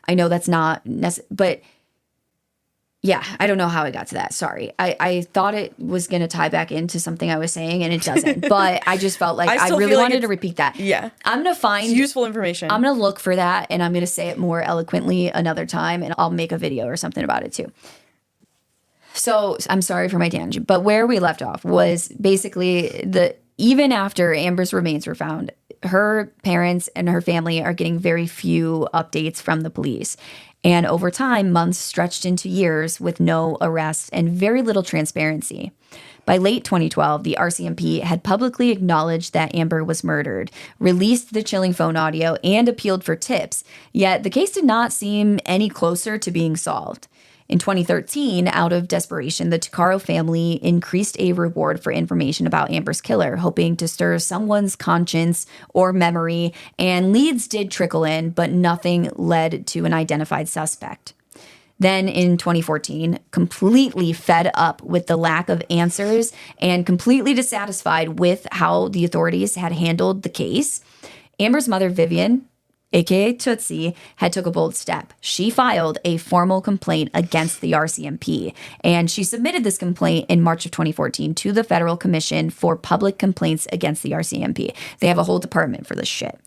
I know that's not necessary, but yeah, I don't know how I got to that. Sorry. I thought it was going to tie back into something I was saying and it doesn't, but I just felt like I really wanted to repeat that. Yeah. I'm going to find it's useful information. I'm going to look for that and I'm going to say it more eloquently another time and I'll make a video or something about it too. So I'm sorry for my tangent, but where we left off was basically even after Amber's remains were found, her parents and her family are getting very few updates from the police. And over time, months stretched into years with no arrests and very little transparency. By late 2012, the RCMP had publicly acknowledged that Amber was murdered, released the chilling phone audio, and appealed for tips. Yet the case did not seem any closer to being solved. In 2013, out of desperation, the Tuccaro family increased a reward for information about Amber's killer, hoping to stir someone's conscience or memory, and leads did trickle in, but nothing led to an identified suspect. Then in 2014, completely fed up with the lack of answers and completely dissatisfied with how the authorities had handled the case, Amber's mother, Vivian, aka Tootsie, had took a bold step. She filed a formal complaint against the RCMP, and she submitted this complaint in March of 2014 to the Federal Commission for Public Complaints Against the RCMP. They have a whole department for this shit.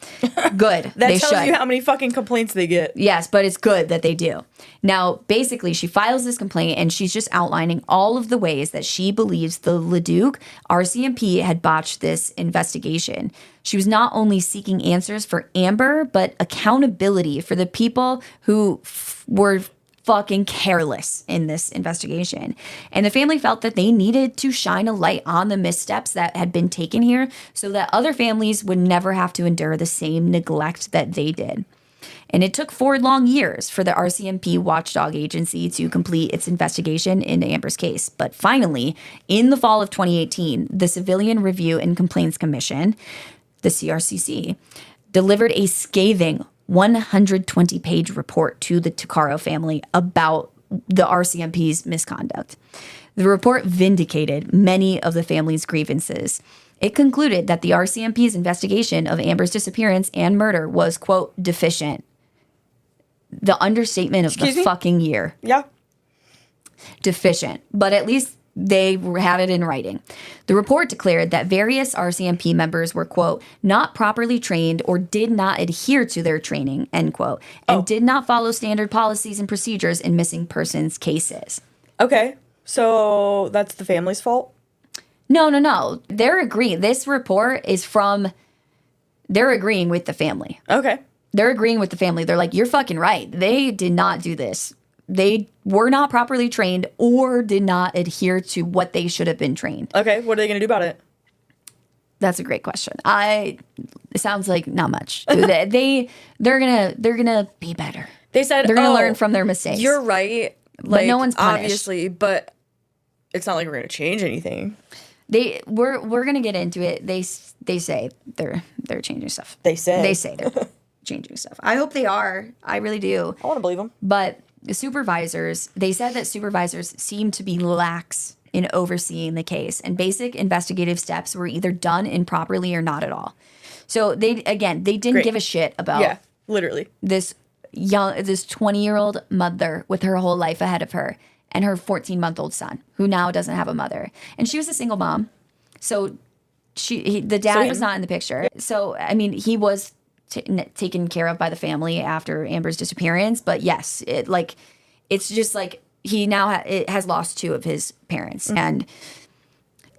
Good. That tells you how many fucking complaints they get. Yes, but it's good that they do. Now, basically, she files this complaint, and she's just outlining all of the ways that she believes the Leduc RCMP had botched this investigation. She was not only seeking answers for Amber, but accountability for the people who were fucking careless in this investigation. And the family felt that they needed to shine a light on the missteps that had been taken here so that other families would never have to endure the same neglect that they did. And it took 4 long years for the RCMP watchdog agency to complete its investigation into Amber's case. But finally, in the fall of 2018, the Civilian Review and Complaints Commission, the CRCC, delivered a scathing 120-page report to the Tuccaro family about the RCMP's misconduct. The report vindicated many of the family's grievances. It concluded that the RCMP's investigation of Amber's disappearance and murder was, quote, deficient. The understatement of the fucking year. Yeah. Deficient. But at least they had it in writing. The report declared that various RCMP members were, quote, not properly trained or did not adhere to their training, end quote, and did not follow standard policies and procedures in missing persons cases. Okay. So that's the family's fault? No. They're agreeing. This report is from, they're agreeing with the family. Okay. They're agreeing with the family. They're like, you're fucking right. They did not do this. They were not properly trained or did not adhere to what they should have been trained. Okay, what are they going to do about it? That's a great question. It sounds like not much. They're gonna be better. They said they're gonna learn from their mistakes. You're right. But no one's punished. Obviously, but it's not like we're gonna change anything. We're gonna get into it. They say they're changing stuff. They say they're changing stuff. I hope they are. I really do. I want to believe them. But the supervisors, they said that supervisors seem to be lax in overseeing the case, and basic investigative steps were either done improperly or not at all. So they didn't give a shit about literally this this 20-year-old mother with her whole life ahead of her and her 14-month-old son who now doesn't have a mother. And she was a single mom. So the dad was not in the picture. So, I mean, he was taken care of by the family after Amber's disappearance. But yes, it's just like he now has lost 2 of his parents. And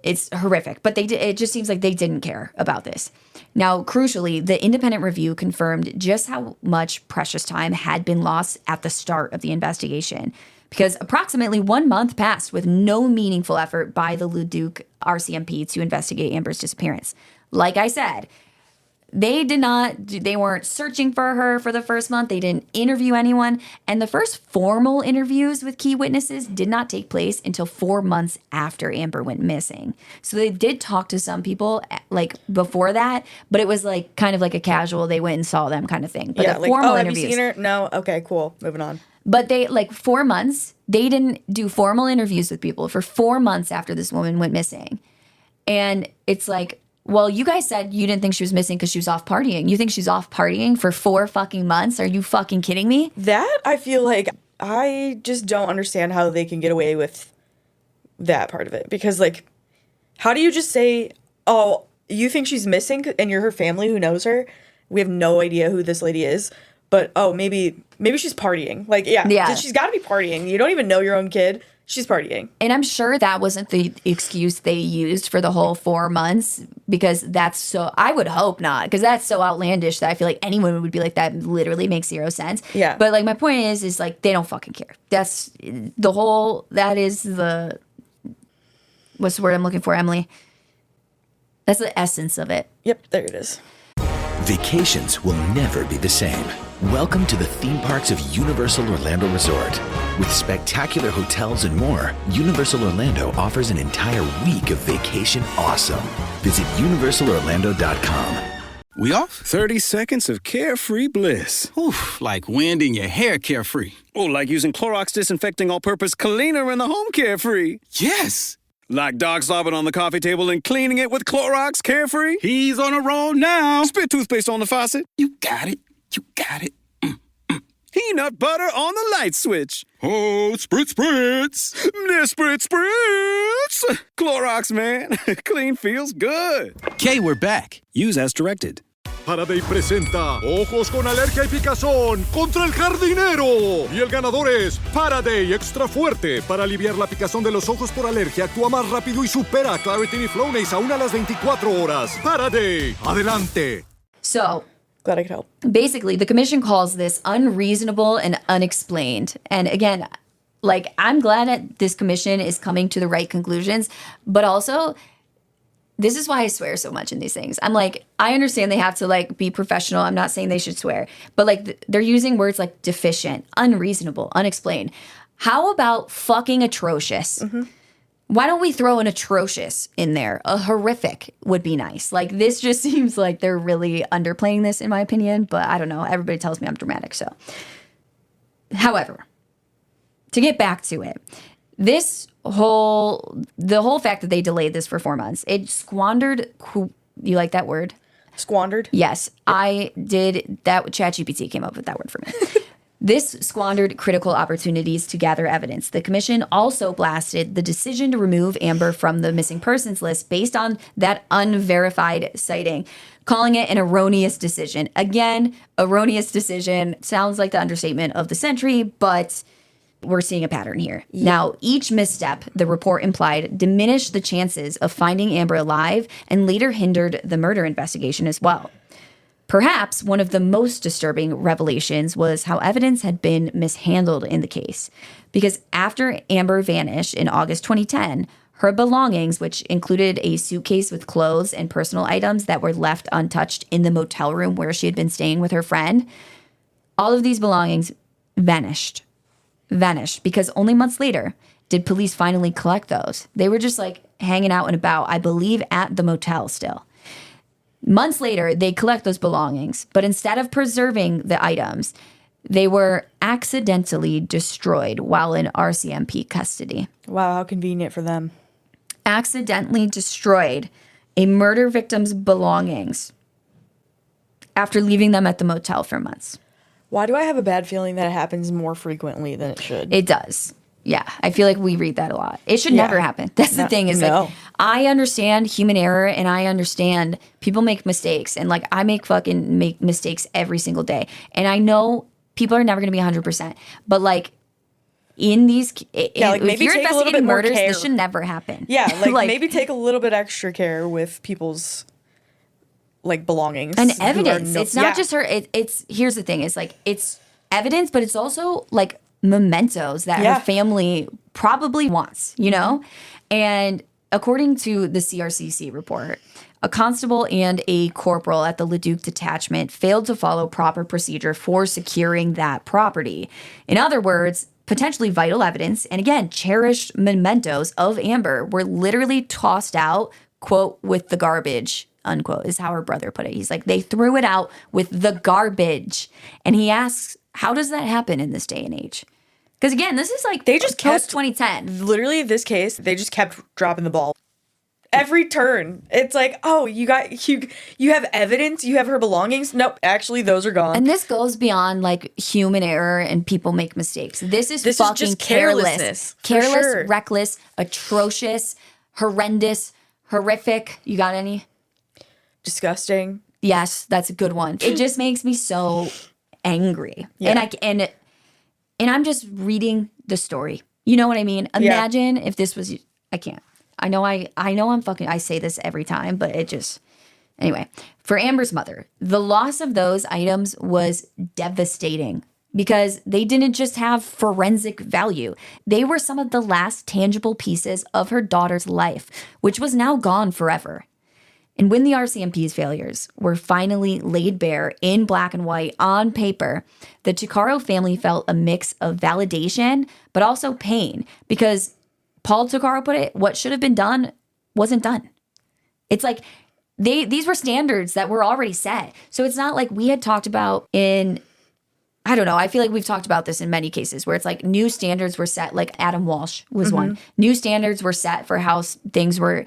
it's horrific. But it just seems like they didn't care about this. Now, crucially, the independent review confirmed just how much precious time had been lost at the start of the investigation, because approximately 1 month passed with no meaningful effort by the Leduc RCMP to investigate Amber's disappearance. Like I said, they weren't searching for her for the first month. They didn't interview anyone. And the first formal interviews with key witnesses did not take place until 4 months after Amber went missing. So they did talk to some people like before that, but it was like kind of like a casual, they went and saw them kind of thing. But yeah, the like, formal have interviews, you seen her? No? Okay, cool. Moving on. But they, 4 months, they didn't do formal interviews with people for 4 months after this woman went missing. And it's like, well, you guys said you didn't think she was missing because she was off partying. You think she's off partying for 4 fucking months? Are you fucking kidding me? That, I feel like, I just don't understand how they can get away with that part of it. Because, like, how do you just say, oh, you think she's missing and you're her family who knows her? We have no idea who this lady is. But, oh, maybe she's partying. Like, yeah. She's got to be partying. You don't even know your own kid. She's partying. And I'm sure that wasn't the excuse they used for the whole 4 months, because I would hope not, because that's so outlandish that I feel like anyone would be like, that literally makes 0 sense. Yeah. But like, my point is like, they don't fucking care. What's the word I'm looking for, Emily? That's the essence of it. Yep, there it is. Vacations will never be the same. Welcome to the theme parks of Universal Orlando Resort. With spectacular hotels and more, Universal Orlando offers an entire week of vacation awesome. Visit universalorlando.com. We off? 30 seconds of carefree bliss. Oof, like wind in your hair carefree. Oh, like using Clorox Disinfecting All-Purpose Cleaner in the home carefree. Yes! Like dog slobbing on the coffee table and cleaning it with Clorox Carefree? He's on a roll now. Spit toothpaste on the faucet. You got it. You got it. Peanut butter on the light switch. Oh, spritz, spritz. Spritz, spritz. Clorox, man. Clean feels good. Okay, we're back. Use as directed. Faraday presenta Ojos con Alergia y Picazón contra el Jardinero. Y el ganador es Faraday Extra Fuerte. Para aliviar la picazón de los ojos por alergia, actúa más rápido y supera a Claritin y Flonase aún a las 24 horas. Faraday, adelante. So, glad I could help. Basically, the commission calls this unreasonable and unexplained. And again, like, I'm glad that this commission is coming to the right conclusions, but also, this is why I swear so much in these things. I'm like, I understand they have to, like, be professional. I'm not saying they should swear. But, like, they're using words like deficient, unreasonable, unexplained. How about fucking atrocious? Mm-hmm. Why don't we throw an atrocious in there? A horrific would be nice. Like, this just seems like they're really underplaying this, in my opinion. But I don't know. Everybody tells me I'm dramatic, so. However, to get back to it, the whole fact that they delayed this for 4 months, it squandered. You like that word? Squandered? Yes, I did. That ChatGPT came up with that word for me. This squandered critical opportunities to gather evidence. The commission also blasted the decision to remove Amber from the missing persons list based on that unverified sighting, calling it an erroneous decision. Again, erroneous decision sounds like the understatement of the century, but we're seeing a pattern here. Yeah. Now, each misstep, the report implied, diminished the chances of finding Amber alive and later hindered the murder investigation as well. Perhaps one of the most disturbing revelations was how evidence had been mishandled in the case. Because after Amber vanished in August 2010, her belongings, which included a suitcase with clothes and personal items that were left untouched in the motel room where she had been staying with her friend, all of these belongings vanished because only months later did police finally collect those. They were just like hanging out and about, I believe, at the motel still. Months later, they collect those belongings, but instead of preserving the items, they were accidentally destroyed while in RCMP custody. Wow, how convenient for them. Accidentally destroyed a murder victim's belongings after leaving them at the motel for months. Why do I have a bad feeling that it happens more frequently than it should? It does. Yeah, I feel like we read that a lot. It should never happen. That's the thing is like, I understand human error and I understand people make mistakes and like I make mistakes every single day. And I know people are never going to be 100%, but like in these, like maybe if you're take a little bit investigating more murders, care. this should never happen. Yeah, like maybe take a little bit extra care with people's like belongings and evidence. It's not just her. It's here's the thing. It's like it's evidence, but it's also like mementos that her family probably wants, you know? And according to the CRCC report, a constable and a corporal at the Leduc detachment failed to follow proper procedure for securing that property. In other words, potentially vital evidence and again, cherished mementos of Amber were literally tossed out, quote, with the garbage, unquote, is how her brother put it. He's like, they threw it out with the garbage. And he asks, how does that happen in this day and age? Because again, this is like they just kept 2010. Literally, this case, they just kept dropping the ball. Every turn, it's like, oh, you have evidence, you have her belongings. Nope, actually, those are gone. And this goes beyond like human error and people make mistakes. This is fucking just careless, sure. reckless, atrocious, horrendous, horrific. You got any? Disgusting. Yes, that's a good one. It just makes me so angry. Yeah. And I'm just reading the story. You know what I mean? Imagine if this was I can't. I know I say this every time, but it just anyway. For Amber's mother, the loss of those items was devastating because they didn't just have forensic value. They were some of the last tangible pieces of her daughter's life, which was now gone forever. And when the RCMP's failures were finally laid bare in black and white on paper, the Tuccaro family felt a mix of validation, but also pain because Paul Tuccaro put it, what should have been done wasn't done. It's like these were standards that were already set. So it's not like we had talked about I don't know. I feel like we've talked about this in many cases where it's like new standards were set, like Adam Walsh was one. New standards were set for how things were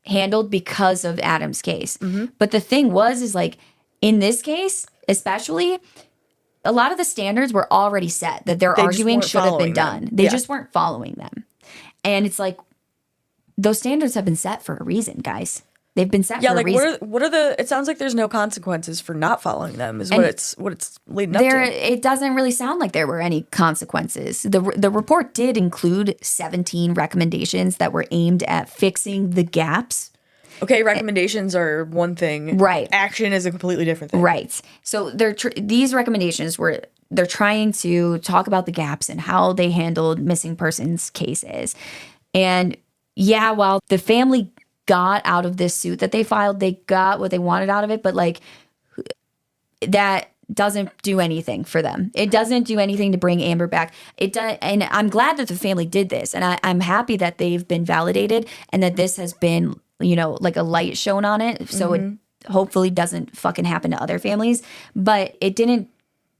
handled because of Adam's case. But the thing is like in this case, especially, a lot of the standards were already set that they're arguing should have been done. They just weren't following them. And it's like those standards have been set for a reason, guys. They've been set for a reason. What are the it sounds like there's no consequences for not following them is what it's leading up to. It doesn't really sound like there were any consequences. The report did include 17 recommendations that were aimed at fixing the gaps. Okay, recommendations are one thing. Right. Action is a completely different thing. Right. So these recommendations they're trying to talk about the gaps and how they handled missing persons cases. And yeah, while the family got out of this suit that they filed, they got what they wanted out of it, but like that doesn't do anything for them. It doesn't do anything to bring Amber back. And I'm glad that the family did this, and I'm happy that they've been validated and that this has been, like a light shown on it, so it hopefully doesn't fucking happen to other families. But it didn't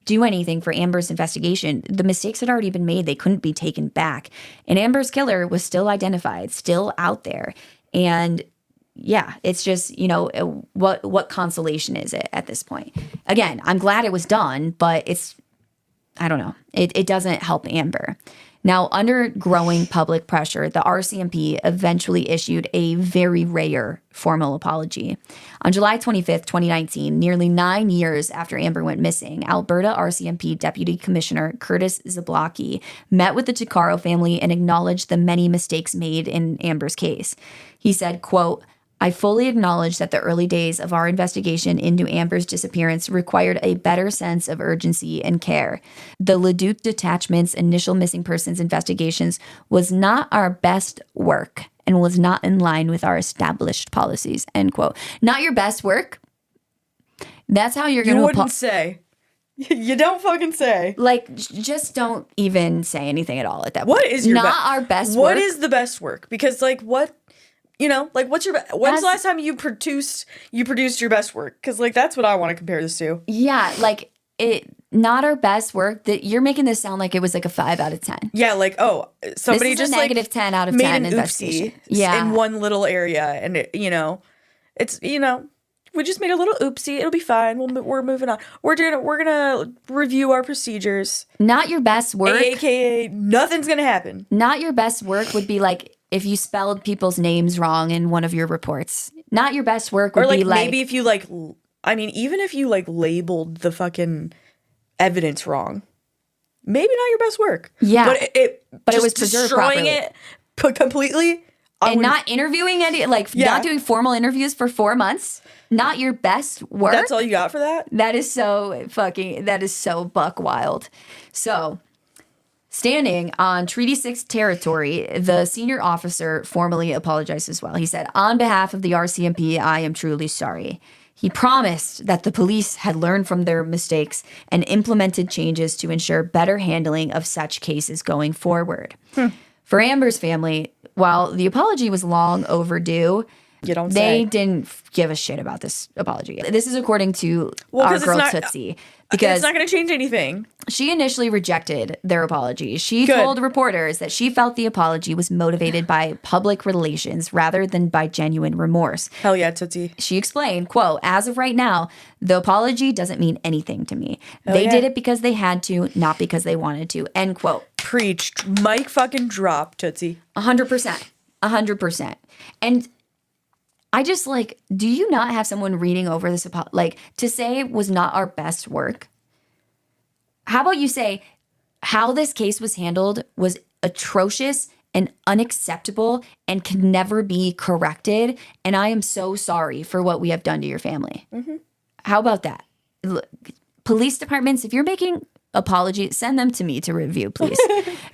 do anything for Amber's investigation. The mistakes had already been made. They couldn't be taken back. And Amber's killer was still identified, still out there. And yeah, it's just, what consolation is it at this point? Again, I'm glad it was done, but I don't know. It doesn't help Amber. Now, under growing public pressure, the RCMP eventually issued a very rare formal apology. On July 25th, 2019, nearly 9 years after Amber went missing, Alberta RCMP Deputy Commissioner Curtis Zablocki met with the Tuccaro family and acknowledged the many mistakes made in Amber's case. He said, quote, I fully acknowledge that the early days of our investigation into Amber's disappearance required a better sense of urgency and care. The Leduc Detachment's initial missing persons investigations was not our best work and was not in line with our established policies, end quote. Not your best work? That's how you're going to... You wouldn't say. You don't fucking say. Like, just don't even say anything at all at that point. What is your our best work? What is the best work? Because, like, what... when's the last time you produced your best work? Because, like, that's what I want to compare this to. Yeah, like, not our best work. That you're making this sound like it was like a 5 out of 10. Yeah, like, somebody this is just a negative 10 out of made 10 an investigation. in one little area, and it's We just made a little oopsie. It'll be fine. We're moving on. We're gonna review our procedures. Not your best work. AKA, nothing's gonna happen. Not your best work would be like if you spelled people's names wrong in one of your reports. Not your best work would be like maybe if you like. I mean, even if you like labeled the fucking evidence wrong, maybe not your best work. Yeah, but it was preserved destroying properly. it completely. And not interviewing not doing formal interviews for 4 months. Not your best work. That's all you got for that? That is so buck wild. So, standing on Treaty 6 territory, the senior officer formally apologized as well. He said, "On behalf of the RCMP, I am truly sorry." He promised that the police had learned from their mistakes and implemented changes to ensure better handling of such cases going forward. For Amber's family, while the apology was long overdue, they didn't give a shit about this apology. This is according to our girl Tootsie. Because it's not going to change anything. She initially rejected their apology. She told reporters that she felt the apology was motivated by public relations rather than by genuine remorse. Hell yeah, Tootsie. She explained, quote, "As of right now, the apology doesn't mean anything to me. They did it because they had to, not because they wanted to," end quote. Preach. Mic fucking drop, Tootsie. 100%. 100%. And I just do you not have someone reading over this to say it was not our best work? How about you say how this case was handled was atrocious and unacceptable and can never be corrected, and I am so sorry for what we have done to your family. Mm-hmm. How about that? Look, police departments, if you're making apologies, send them to me to review, please.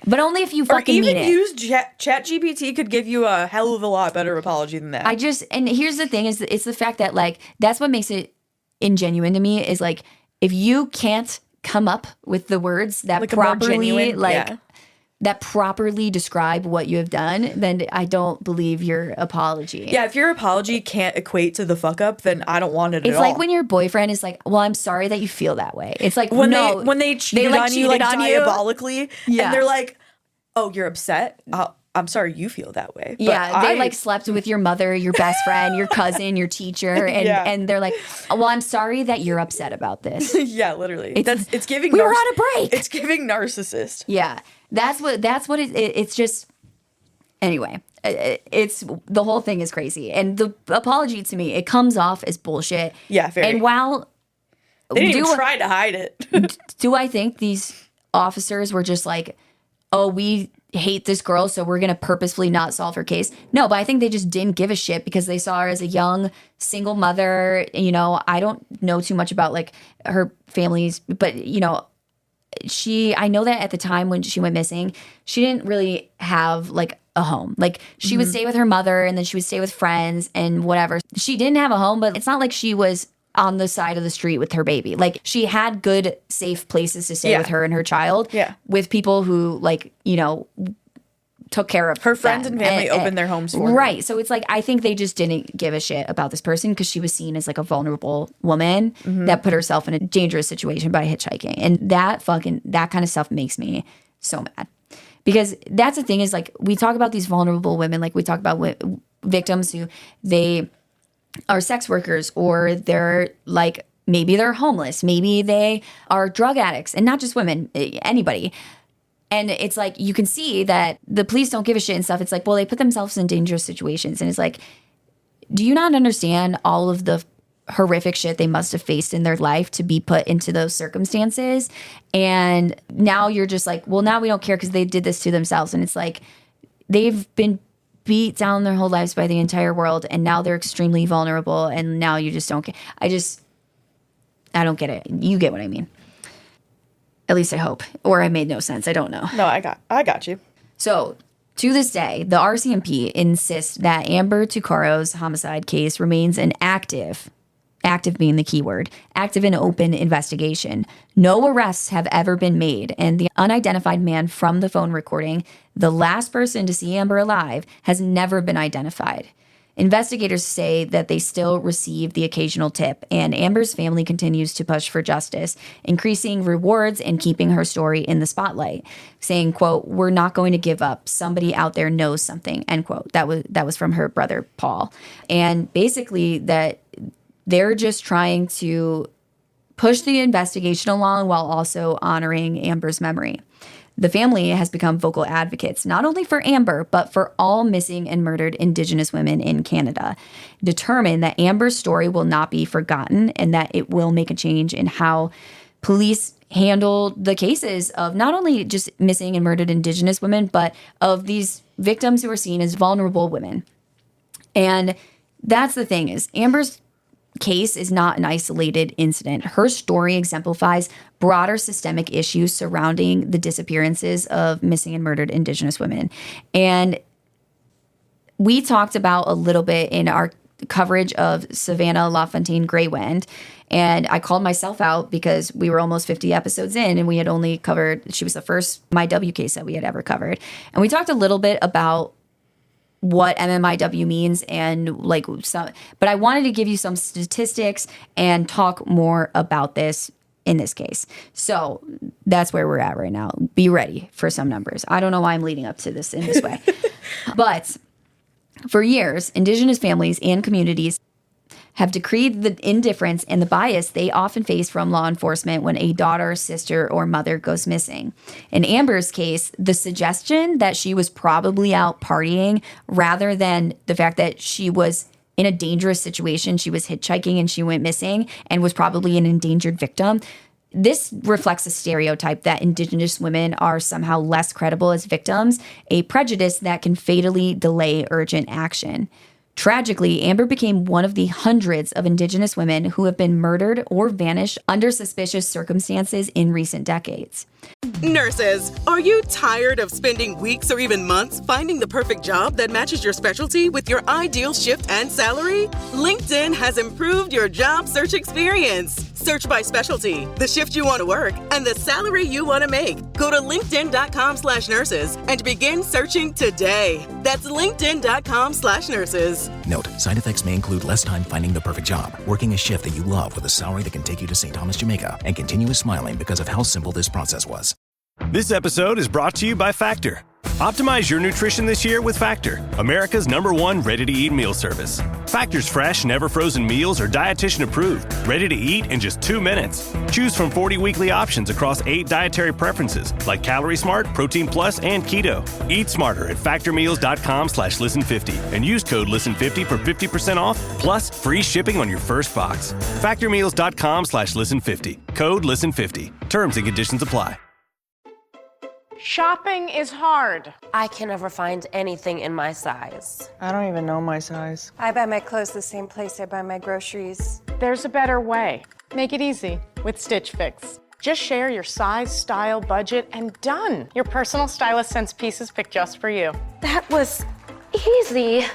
But only if you fucking mean it. Or even use ChatGPT could give you a hell of a lot better apology than that. And here's the thing, is it's the fact that that's what makes it ingenuine to me is if you can't come up with the words that that properly describe what you have done, then I don't believe your apology. Yeah, if your apology can't equate to the fuck up, then I don't want it at all. It's like when your boyfriend is like, "Well, I'm sorry that you feel that way." It's like when they cheated on you diabolically, yeah. And they're like, "Oh, you're upset? I'm sorry you feel that way." But yeah, they slept with your mother, your best friend, your cousin, your teacher, and they're like, "Well, I'm sorry that you're upset about this." Yeah, literally. It's giving. We were on a break. It's giving narcissist. Yeah, that's what it's just. Anyway, it's the whole thing is crazy, and the apology to me, it comes off as bullshit. Yeah, very. And while they didn't even try to hide it. Do I think these officers were just like, "Oh, we hate this girl, so we're going to purposefully not solve her case"? No, but I think they just didn't give a shit because they saw her as a young single mother. I don't know too much about her family's, but I know that at the time when she went missing, she didn't really have a home. She would stay with her mother and then she would stay with friends and whatever. She didn't have a home, but it's not like she was on the side of the street with her baby. She had good, safe places to stay with her and her child. Yeah. With people who took care of her friends and family opened their homes for her. Right. So it's I think they just didn't give a shit about this person because she was seen as a vulnerable woman that put herself in a dangerous situation by hitchhiking. And that kind of stuff makes me so mad. Because that's the thing is we talk about these vulnerable women, we talk about victims who they are sex workers, or they're maybe they're homeless, maybe they are drug addicts, and not just women, anybody. And it's you can see that the police don't give a shit and stuff. It's well, they put themselves in dangerous situations. And it's do you not understand all of the horrific shit they must have faced in their life to be put into those circumstances? And now you're just well, now we don't care because they did this to themselves. And it's they've been beat down their whole lives by the entire world, and now they're extremely vulnerable, and now you just don't care. I don't get it. You get what I mean. At least I hope. Or I made no sense. I don't know. No, I got you. So, to this day, the RCMP insists that Amber Tuccaro's homicide case remains an active being the key word, active and open investigation. No arrests have ever been made, and the unidentified man from the phone recording, the last person to see Amber alive, has never been identified. Investigators say that they still receive the occasional tip, and Amber's family continues to push for justice, increasing rewards and keeping her story in the spotlight, saying, quote, "We're not going to give up. Somebody out there knows something," end quote. That was from her brother, Paul. And basically that They're just trying to push the investigation along while also honoring Amber's memory. The family has become vocal advocates, not only for Amber, but for all missing and murdered Indigenous women in Canada, determined that Amber's story will not be forgotten and that it will make a change in how police handle the cases of not only just missing and murdered Indigenous women, but of these victims who are seen as vulnerable women. And that's the thing, is Amber's case is not an isolated incident. Her story exemplifies broader systemic issues surrounding the disappearances of missing and murdered Indigenous women. And we talked about a little bit in our coverage of Savannah LaFontaine Greywind, and I called myself out because we were almost 50 episodes in and we had only covered, she was the first MIW case that we had ever covered. And we talked a little bit about what MMIW means and like some, but I wanted to give you some statistics and talk more about this in this case. So that's where we're at right now. Be ready for some numbers. I don't know why I'm leading up to this in this way, but for years, Indigenous families and communities have decreed the indifference and the bias they often face from law enforcement when a daughter, sister, or mother goes missing. In Amber's case, the suggestion that she was probably out partying rather than the fact that she was in a dangerous situation, she was hitchhiking and she went missing and was probably an endangered victim. This reflects a stereotype that Indigenous women are somehow less credible as victims, a prejudice that can fatally delay urgent action. Tragically, Amber became one of the hundreds of Indigenous women who have been murdered or vanished under suspicious circumstances in recent decades. Nurses, are you tired of spending weeks or even months finding the perfect job that matches your specialty with your ideal shift and salary? LinkedIn has improved your job search experience. Search by specialty, the shift you want to work, and the salary you want to make. Go to linkedin.com/nurses and begin searching today. That's linkedin.com/nurses. Note, side effects may include less time finding the perfect job, working a shift that you love with a salary that can take you to St. Thomas, Jamaica, and continuous smiling because of how simple this process was. This episode is brought to you by Factor. Optimize your nutrition this year with Factor, America's #1 ready-to-eat meal service. Factor's fresh, never-frozen meals are dietitian approved, ready to eat in just 2 minutes. Choose from 40 weekly options across 8 dietary preferences like Calorie Smart, Protein Plus, and Keto. Eat smarter at factormeals.com/listen50 and use code listen50 for 50% off plus free shipping on your first box. Factormeals.com/listen50. Code listen50. Terms and conditions apply. Shopping is hard. I can never find anything in my size. I don't even know my size. I buy my clothes the same place I buy my groceries. There's a better way. Make it easy with Stitch Fix. Just share your size, style, budget, and done. Your personal stylist sends pieces picked just for you. That was easy.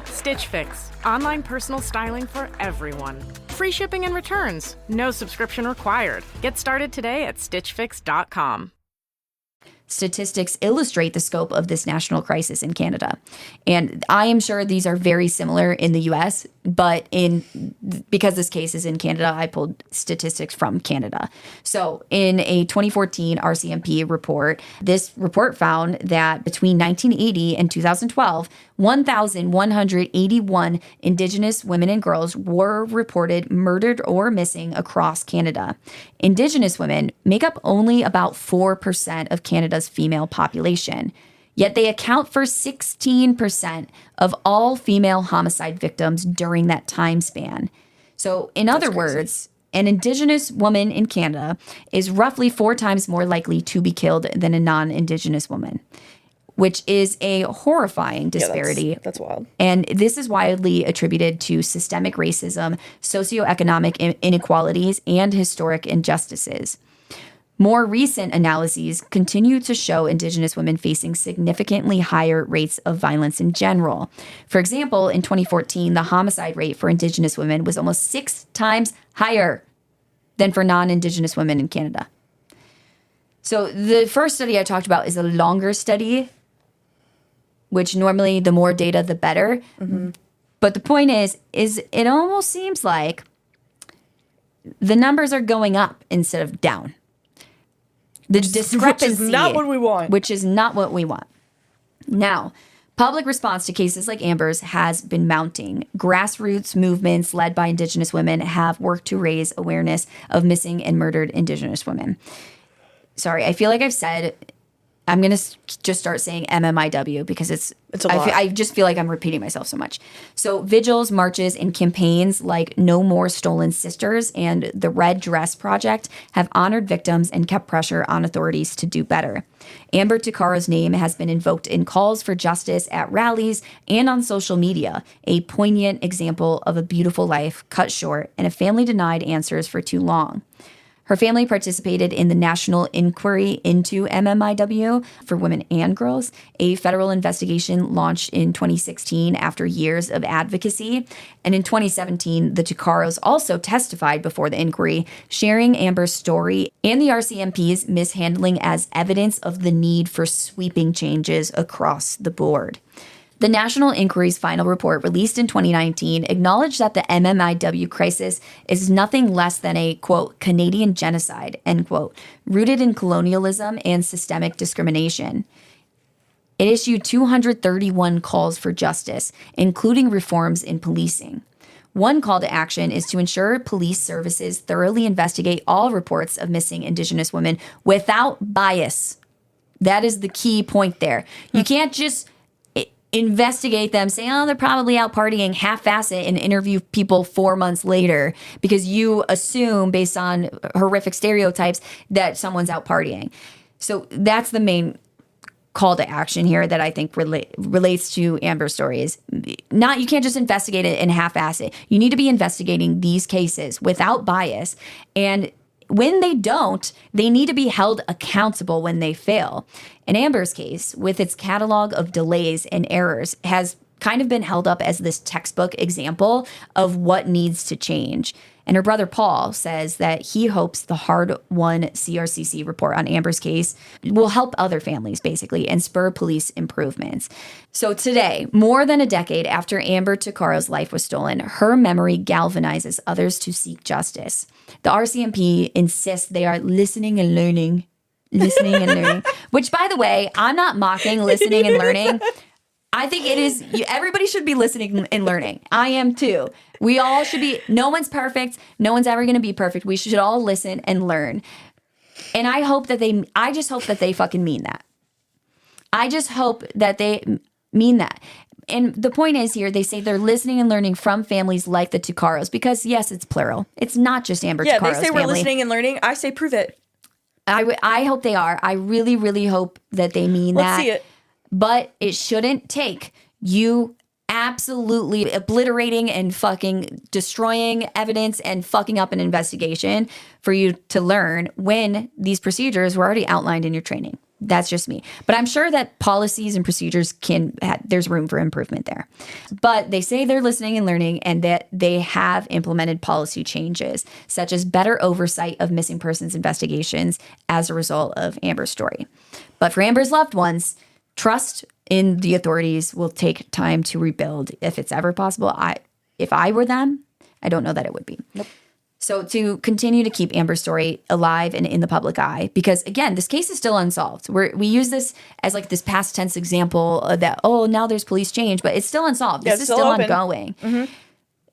Stitch Fix. Online personal styling for everyone. Free shipping and returns. No subscription required. Get started today at stitchfix.com. Statistics illustrate the scope of this national crisis in Canada. And I am sure these are very similar in the US, but because this case is in Canada, I pulled statistics from Canada. So in a 2014 RCMP report, this report found that between 1980 and 2012, 1,181 Indigenous women and girls were reported murdered or missing across Canada. Indigenous women make up only about 4% of Canada's female population, yet they account for 16% of all female homicide victims during that time span. So, in other words, an Indigenous woman in Canada is roughly 4 times more likely to be killed than a non-Indigenous woman, which is a horrifying disparity. Yeah, that's wild. And this is widely attributed to systemic racism, socioeconomic inequalities, and historic injustices. More recent analyses continue to show Indigenous women facing significantly higher rates of violence in general. For example, in 2014, the homicide rate for Indigenous women was almost 6 times higher than for non-Indigenous women in Canada. So the first study I talked about is a longer study, which normally the more data, the better. Mm-hmm. But the point is it almost seems like the numbers are going up instead of down. The discrepancy. Which is not what we want. Which is not what we want. Now, Public response to cases like Amber's has been mounting. Grassroots movements led by Indigenous women have worked to raise awareness of missing and murdered Indigenous women. Sorry, I feel like I've said, I'm going to just start saying MMIW because it's a lot. I just feel like I'm repeating myself so much. So vigils, marches, and campaigns like No More Stolen Sisters and the Red Dress Project have honored victims and kept pressure on authorities to do better. Amber Tuccaro's name has been invoked in calls for justice at rallies and on social media, a poignant example of a beautiful life cut short and a family denied answers for too long. Her family participated in the National Inquiry into MMIW for women and girls, a federal investigation launched in 2016 after years of advocacy. And in 2017, the Tuccaros also testified before the inquiry, sharing Amber's story and the RCMP's mishandling as evidence of the need for sweeping changes across the board. The National Inquiry's final report, released in 2019, acknowledged that the MMIW crisis is nothing less than a, quote, Canadian genocide, end quote, rooted in colonialism and systemic discrimination. It issued 231 calls for justice, including reforms in policing. One call to action is to ensure police services thoroughly investigate all reports of missing Indigenous women without bias. That is the key point there. You can't just investigate them, say, oh, they're probably out partying, half-ass it, and interview people 4 months later because you assume, based on horrific stereotypes, that someone's out partying. So that's the main call to action here that I think relates to Amber's story is not, you can't just investigate it and half-ass it. You need to be investigating these cases without bias, and when they don't, they need to be held accountable when they fail. In Amber's case, with its catalog of delays and errors, has kind of been held up as this textbook example of what needs to change. And her brother Paul says that he hopes the hard-won CRCC report on Amber's case will help other families, basically, and spur police improvements. So today, more than a decade after Amber Tuccaro's life was stolen, her memory galvanizes others to seek justice. The RCMP insists they are listening and learning, which, by the way, I'm not mocking listening and learning. I think it is, everybody should be listening and learning. I am too. We all should be, no one's perfect. No one's ever going to be perfect. We should all listen and learn. And I just hope that they fucking mean that. I just hope that they mean that. And the point is here, they say they're listening and learning from families like the Tuccaros because, yes, it's plural. It's not just Amber Tuccaro's family. Yeah, they say we're listening and learning. I say prove it. I hope they are. I really, really hope that they mean that. Let's see it. But it shouldn't take you absolutely obliterating and fucking destroying evidence and fucking up an investigation for you to learn when these procedures were already outlined in your training. That's just me. But I'm sure that policies and procedures there's room for improvement there. But they say they're listening and learning and that they have implemented policy changes, such as better oversight of missing persons investigations as a result of Amber's story. But for Amber's loved ones, trust in the authorities will take time to rebuild if it's ever possible. If I were them, I don't know that it would be. Nope. So to continue to keep Amber's story alive and in the public eye, because again, this case is still unsolved. We use this as like this past tense example that, oh, now there's police change, but it's still unsolved. This is still ongoing. Mm-hmm.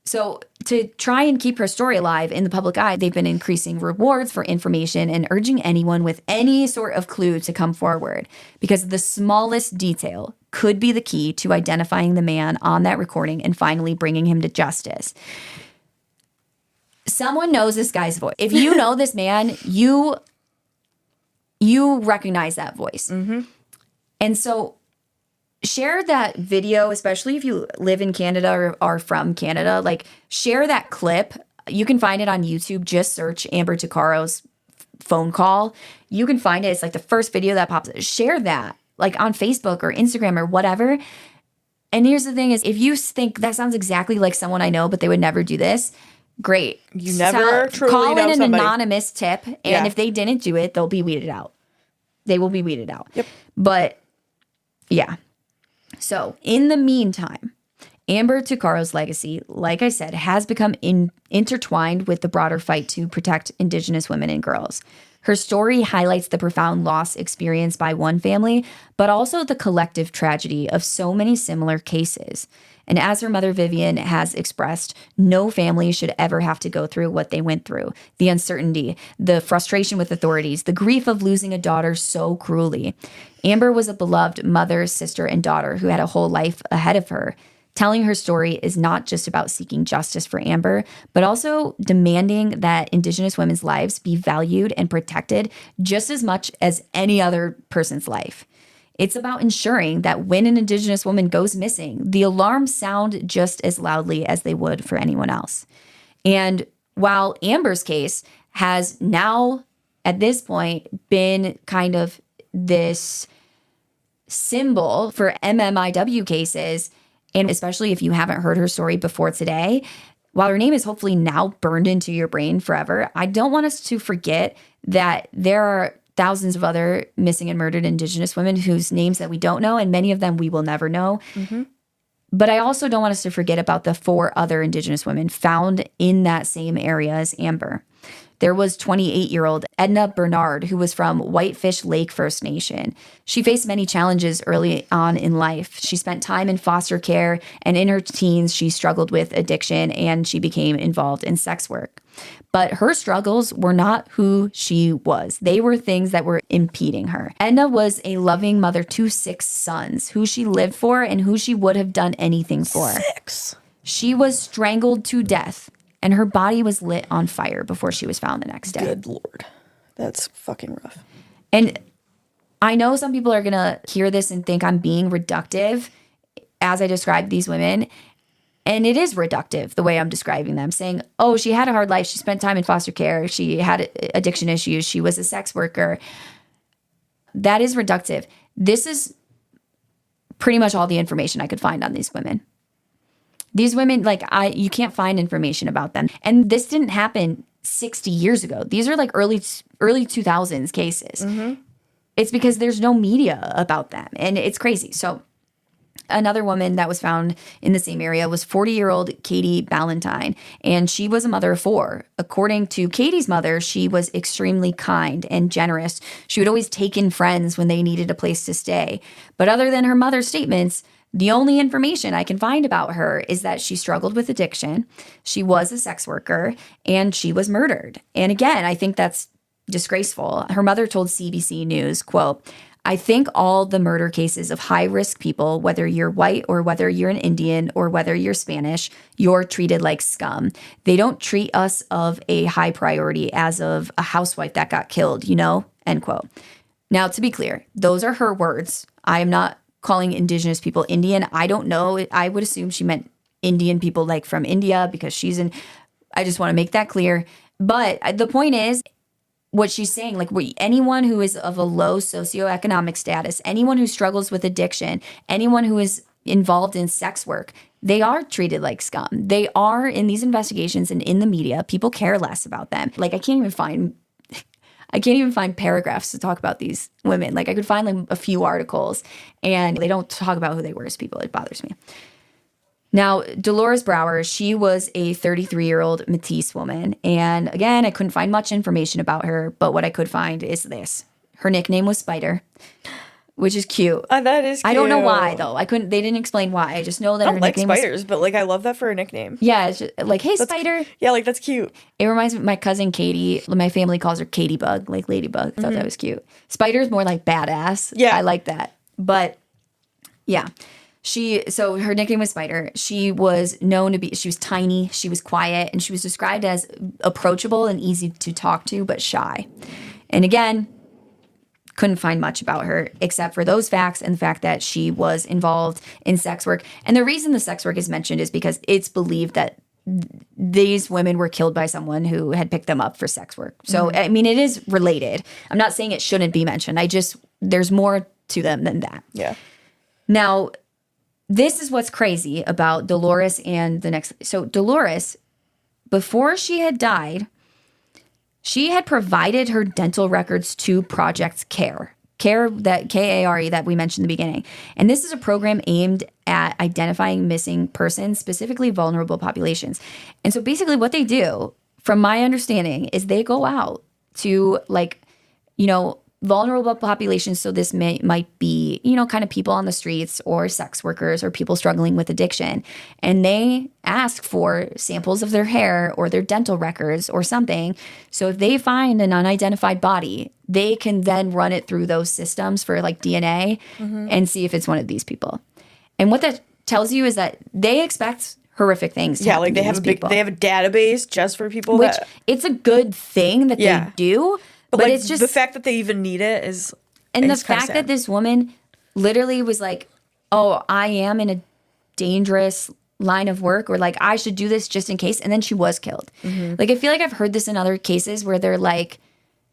So to try and keep her story alive in the public eye, they've been increasing rewards for information and urging anyone with any sort of clue to come forward because the smallest detail could be the key to identifying the man on that recording and finally bringing him to justice. Someone knows this guy's voice. If you know this man, you recognize that voice. Mm-hmm. And so share that video, especially if you live in Canada or are from Canada. Like, share that clip. You can find it on YouTube. Just search Amber Tuccaro's phone call. You can find it. It's like the first video that pops up. Share that, like on Facebook or Instagram or whatever. And here's the thing is, if you think that sounds exactly like someone I know, but they would never do this, great. You never truly call know in an somebody. anonymous tip, and if they didn't do it, they'll be weeded out. They will be weeded out. Yep. But, yeah. So, in the meantime, Amber Tuccaro's legacy, like I said, has become intertwined with the broader fight to protect Indigenous women and girls. Her story highlights the profound loss experienced by one family, but also the collective tragedy of so many similar cases. And as her mother, Vivian, has expressed, no family should ever have to go through what they went through. The uncertainty, the frustration with authorities, the grief of losing a daughter so cruelly. Amber was a beloved mother, sister, and daughter who had a whole life ahead of her. Telling her story is not just about seeking justice for Amber, but also demanding that Indigenous women's lives be valued and protected just as much as any other person's life. It's about ensuring that when an Indigenous woman goes missing, the alarms sound just as loudly as they would for anyone else. And while Amber's case has now, at this point, been kind of this symbol for MMIW cases, and especially if you haven't heard her story before today, while her name is hopefully now burned into your brain forever, I don't want us to forget that there are thousands of other missing and murdered Indigenous women whose names that we don't know, and many of them we will never know. Mm-hmm. But I also don't want us to forget about the 4 other Indigenous women found in that same area as Amber. There was 28-year-old Edna Bernard, who was from Whitefish Lake First Nation. She faced many challenges early on in life. She spent time in foster care, and in her teens, she struggled with addiction, and she became involved in sex work. But her struggles were not who she was. They were things that were impeding her. Edna was a loving mother to 6 sons, who she lived for and who she would have done anything for. 6. She was strangled to death, and her body was lit on fire before she was found the next day. Good Lord. That's fucking rough. And I know some people are going to hear this and think I'm being reductive as I describe these women. And it is reductive the way I'm describing them, saying, oh, she had a hard life. She spent time in foster care. She had addiction issues. She was a sex worker. That is reductive. This is pretty much all the information I could find on these women. These women, you can't find information about them. And this didn't happen 60 years ago. These are like early 2000s cases. Mm-hmm. It's because there's no media about them. And it's crazy. So another woman that was found in the same area was 40-year-old Katie Ballantyne, and she was a mother of 4. According to Katie's mother, she was extremely kind and generous. She would always take in friends when they needed a place to stay. But other than her mother's statements, the only information I can find about her is that she struggled with addiction, she was a sex worker, and she was murdered. And again, I think that's disgraceful. Her mother told CBC News, quote, I think all the murder cases of high-risk people, whether you're white or whether you're an Indian or whether you're Spanish, you're treated like scum. They don't treat us of a high priority as of a housewife that got killed, end quote. Now, to be clear, those are her words. I am not calling Indigenous people Indian. I don't know. I would assume she meant Indian people like from India because she's in. I just want to make that clear. But the point is, what she's saying, anyone who is of a low socioeconomic status, anyone who struggles with addiction, anyone who is involved in sex work, they are treated like scum. They are in these investigations and in the media. People care less about them. I can't even find paragraphs to talk about these women. I could find a few articles, and they don't talk about who they were as people. It bothers me. Now, Dolores Brower, she was a 33-year-old Métis woman. And again, I couldn't find much information about her, but what I could find is this. Her nickname was Spider, which is cute. That is cute. I don't know why, though. They didn't explain why. I just know that her nickname was... spiders, but I love that for a nickname. Yeah, it's just, hey, Spider. Yeah, that's cute. It reminds me of my cousin Katie. My family calls her Katie Bug, Ladybug. I thought that was cute. Spider's more badass. Yeah. I like that. But, yeah. So her nickname was Spider. She was tiny, she was quiet, and she was described as approachable and easy to talk to, but shy. And again, couldn't find much about her except for those facts and the fact that she was involved in sex work. And the reason the sex work is mentioned is because it's believed that these women were killed by someone who had picked them up for sex work. So, I mean, it is related. I'm not saying it shouldn't be mentioned. There's more to them than that. Yeah. Now, this is what's crazy about Dolores and the next. So Dolores, before she had died, she had provided her dental records to Project CARE. CARE, that KARE that we mentioned in the beginning. And this is a program aimed at identifying missing persons, specifically vulnerable populations. And so basically what they do, from my understanding, is they go out to vulnerable populations. So this might be, kind of people on the streets or sex workers or people struggling with addiction. And they ask for samples of their hair or their dental records or something. So if they find an unidentified body, they can then run it through those systems for like DNA and see if it's one of these people. And what that tells you is that they expect horrific things to happen they to have these people. they have a database just for people Which it's a good thing that they do. But it's just the fact that they even need it is, and the fact that this woman literally was like, "Oh, I am in a dangerous line of work," or like, "I should do this just in case," and then she was killed. Like, I feel like I've heard this in other cases where they're like,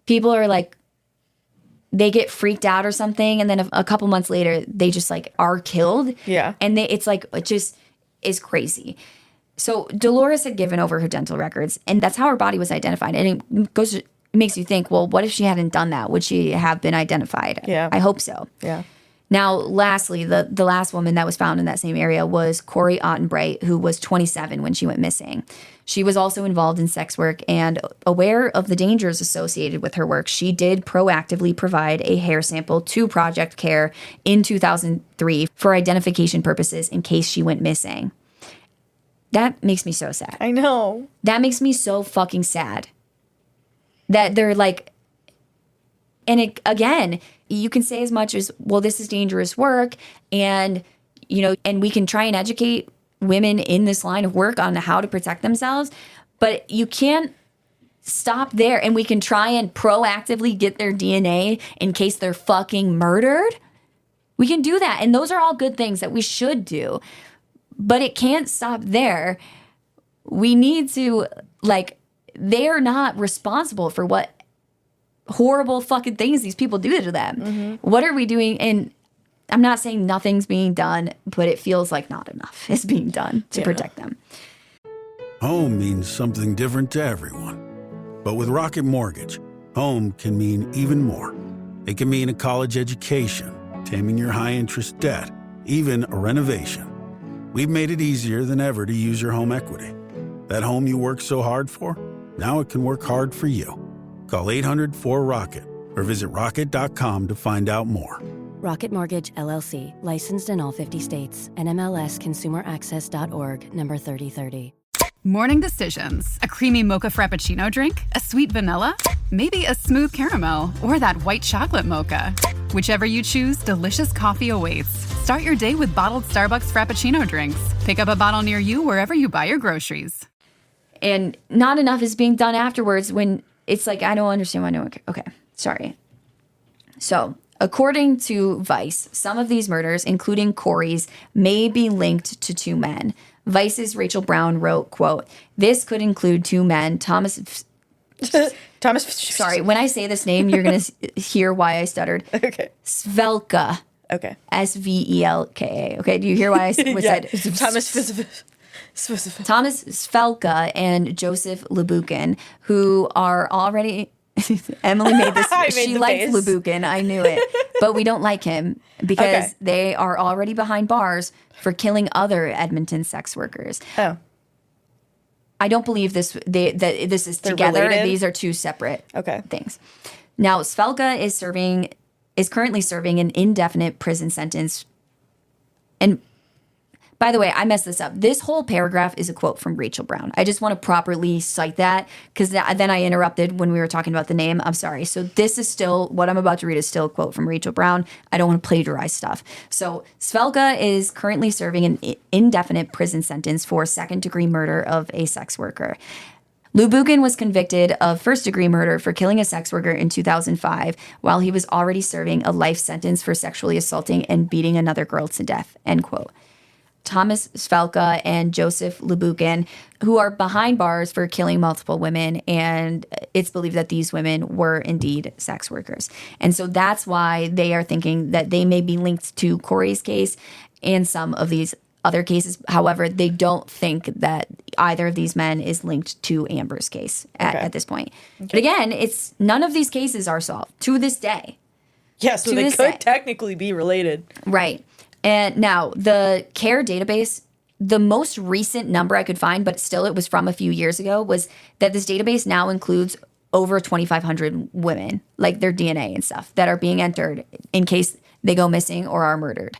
people are like, they get freaked out or something, and then a couple months later, they just like are killed. Yeah, and it's like it just is crazy. So Dolores had given over her dental records, and that's how her body was identified. And it makes you think, well, what if she hadn't done that? Would she have been identified? Yeah. I hope so. Yeah. Now, lastly, the last woman that was found in that same area was Corey Ottenbright, who was 27 when she went missing. She was also involved in sex work, and aware of the dangers associated with her work, she did proactively provide a hair sample to Project CARE in 2003 for identification purposes in case she went missing. That makes me so sad. I know. That makes me so fucking sad. That they're like, and again, you can say as much as, well, this is dangerous work, and and we can try and educate women in this line of work on how to protect themselves, but you can't stop there. And we can try and proactively get their DNA in case they're fucking murdered. We can do that, and those are all good things that we should do, but it can't stop there. We need to they are not responsible for what horrible fucking things these people do to them. What are we doing? And I'm not saying nothing's being done, but it feels like not enough is being done to protect them. Home means something different to everyone. But with Rocket Mortgage, home can mean even more. It can mean a college education, taming your high-interest debt, even a renovation. We've made it easier than ever to use your home equity. That home you worked so hard for, now it can work hard for you. Call 800-4ROCKET or visit rocket.com to find out more. Rocket Mortgage, LLC, licensed in all 50 states. NMLSconsumeraccess.org, number 3030. Morning decisions. A creamy mocha frappuccino drink? A sweet vanilla? Maybe a smooth caramel? Or that white chocolate mocha? Whichever you choose, delicious coffee awaits. Start your day with bottled Starbucks Frappuccino drinks. Pick up a bottle near you wherever you buy your groceries. And not enough is being done afterwards when it's like, I don't understand why no one... Okay, sorry. So, according to Vice, some of these murders, including Corey's, may be linked to two men. Vice's Rachel Brown wrote, quote, "This could include two men, Thomas... Sorry, when I say this name, you're going to hear why I stuttered. Okay. Svelka. Okay. Svelka. Okay, do you hear why I said... Thomas Svelka and Joseph Lebukin, who are already... Emily made this. She likes Lebukin. I knew it. But we don't like him because they are already behind bars for killing other Edmonton sex workers. Oh. I don't believe this is together. Related? These are two separate things. Now, Svelka is currently serving an indefinite prison sentence. And by the way, I messed this up. This whole paragraph is a quote from Rachel Brown. I just want to properly cite that because then I interrupted when we were talking about the name. I'm sorry. So this is still, what I'm about to read is still a quote from Rachel Brown. I don't want to plagiarize stuff. So Svelka is currently serving an indefinite prison sentence for second-degree murder of a sex worker. Lebukin was convicted of first-degree murder for killing a sex worker in 2005 while he was already serving a life sentence for sexually assaulting and beating another girl to death, end quote. Thomas Svelka and Joseph Lebukin, who are behind bars for killing multiple women, and it's believed that these women were indeed sex workers. And so that's why they are thinking that they may be linked to Corey's case and some of these other cases. However, they don't think that either of these men is linked to Amber's case at this point. Okay. But again, none of these cases are solved to this day. Yeah, so they could technically be related. Right. And now the CARE database, the most recent number I could find, but still it was from a few years ago, was that this database now includes over 2,500 women, like their DNA and stuff, that are being entered in case they go missing or are murdered.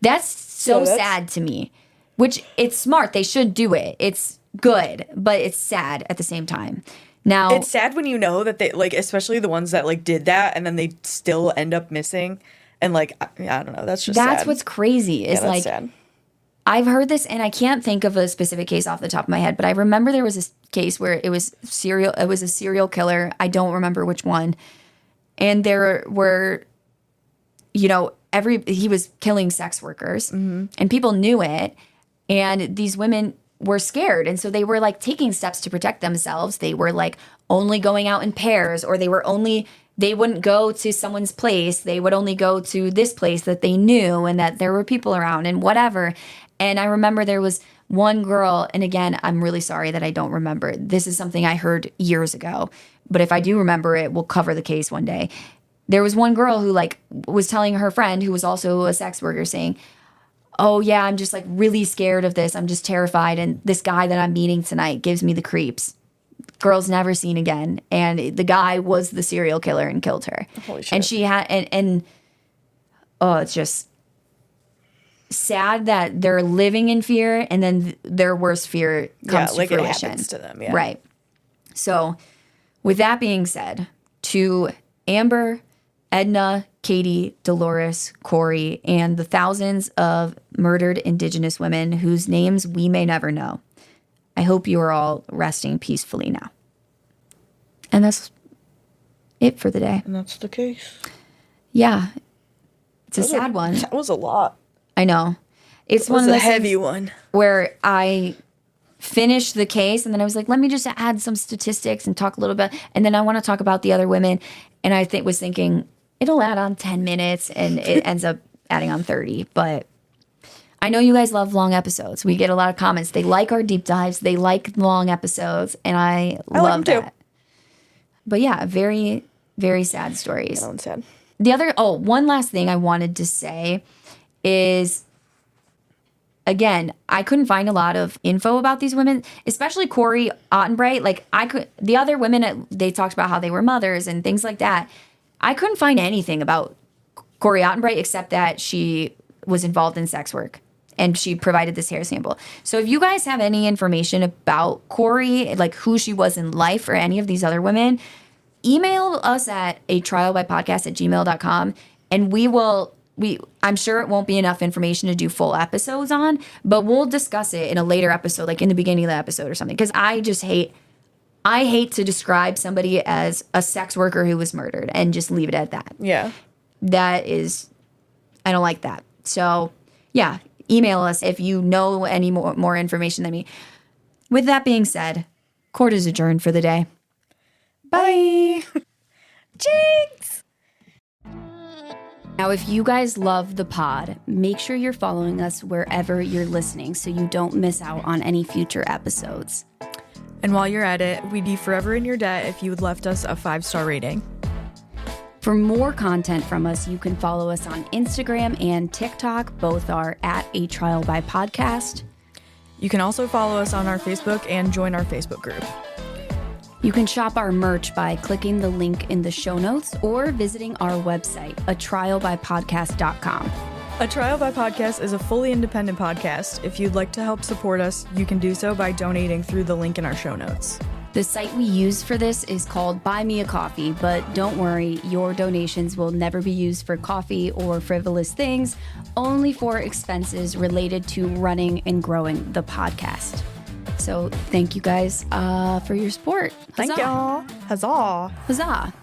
That's so sad to me, which it's smart. They should do it. It's good, but it's sad at the same time. Now, it's sad when you know that they, like, especially the ones that, like, did that and then they still end up missing. And, like, I don't know. That's just sad. What's crazy is, like, sad. I've heard this, and I can't think of a specific case off the top of my head, but I remember there was a case where it was a serial killer. I don't remember which one. And there were, you know, he was killing sex workers, and people knew it. And these women were scared. And so they were like taking steps to protect themselves. They were like only going out in pairs, or they wouldn't go to someone's place. They would only go to this place that they knew and that there were people around and whatever. And I remember there was one girl, and again, I'm really sorry that I don't remember. This is something I heard years ago, but if I do remember it, we'll cover the case one day. There was one girl who like was telling her friend who was also a sex worker, saying, oh yeah, I'm just like really scared of this. I'm just terrified. And this guy that I'm meeting tonight gives me the creeps. Girl's never seen again. And the guy was the serial killer and killed her. Holy shit. And she had, and it's just sad that they're living in fear, and then their worst fear comes to fruition. It happens to them, yeah. Right. So with that being said, to Amber, Edna, Katie, Dolores, Corey, and the thousands of murdered Indigenous women whose names we may never know, I hope you are all resting peacefully now. And that's it for the day. And that's the case. Yeah. It's a sad one. That was a lot. I know. It's one of the heavy one where I finished the case and then I was like, let me just add some statistics and talk a little bit. And then I want to talk about the other women. And I was thinking it'll add on 10 minutes and it ends up adding on 30. But I know you guys love long episodes. We get a lot of comments. They like our deep dives. They like long episodes. And I love that. Too. But yeah, very, very sad stories. That one's sad. One last thing I wanted to say is, again, I couldn't find a lot of info about these women, especially Corey Ottenbright. Like the other women, they talked about how they were mothers and things like that. I couldn't find anything about Corey Ottenbright except that she was involved in sex work and she provided this hair sample. So if you guys have any information about Corey, like who she was in life or any of these other women, email us at atrialbypodcast@gmail.com and I'm sure it won't be enough information to do full episodes on, but we'll discuss it in a later episode, like in the beginning of the episode or something. Because I hate to describe somebody as a sex worker who was murdered and just leave it at that. Yeah. I don't like that. So yeah, email us if you know any more information than me. With that being said, court is adjourned for the day. Bye. Jinx. Now, if you guys love the pod, make sure you're following us wherever you're listening so you don't miss out on any future episodes. And while you're at it, we'd be forever in your debt if you had left us a 5-star rating. For more content from us, you can follow us on Instagram and TikTok. Both are at A Trial by Podcast. You can also follow us on our Facebook and join our Facebook group. You can shop our merch by clicking the link in the show notes or visiting our website, atrialbypodcast.com. A Trial by Podcast is a fully independent podcast. If you'd like to help support us, you can do so by donating through the link in our show notes. The site we use for this is called Buy Me a Coffee, but don't worry, your donations will never be used for coffee or frivolous things, only for expenses related to running and growing the podcast. So thank you guys for your support. Thank y'all. Huzzah. Huzzah.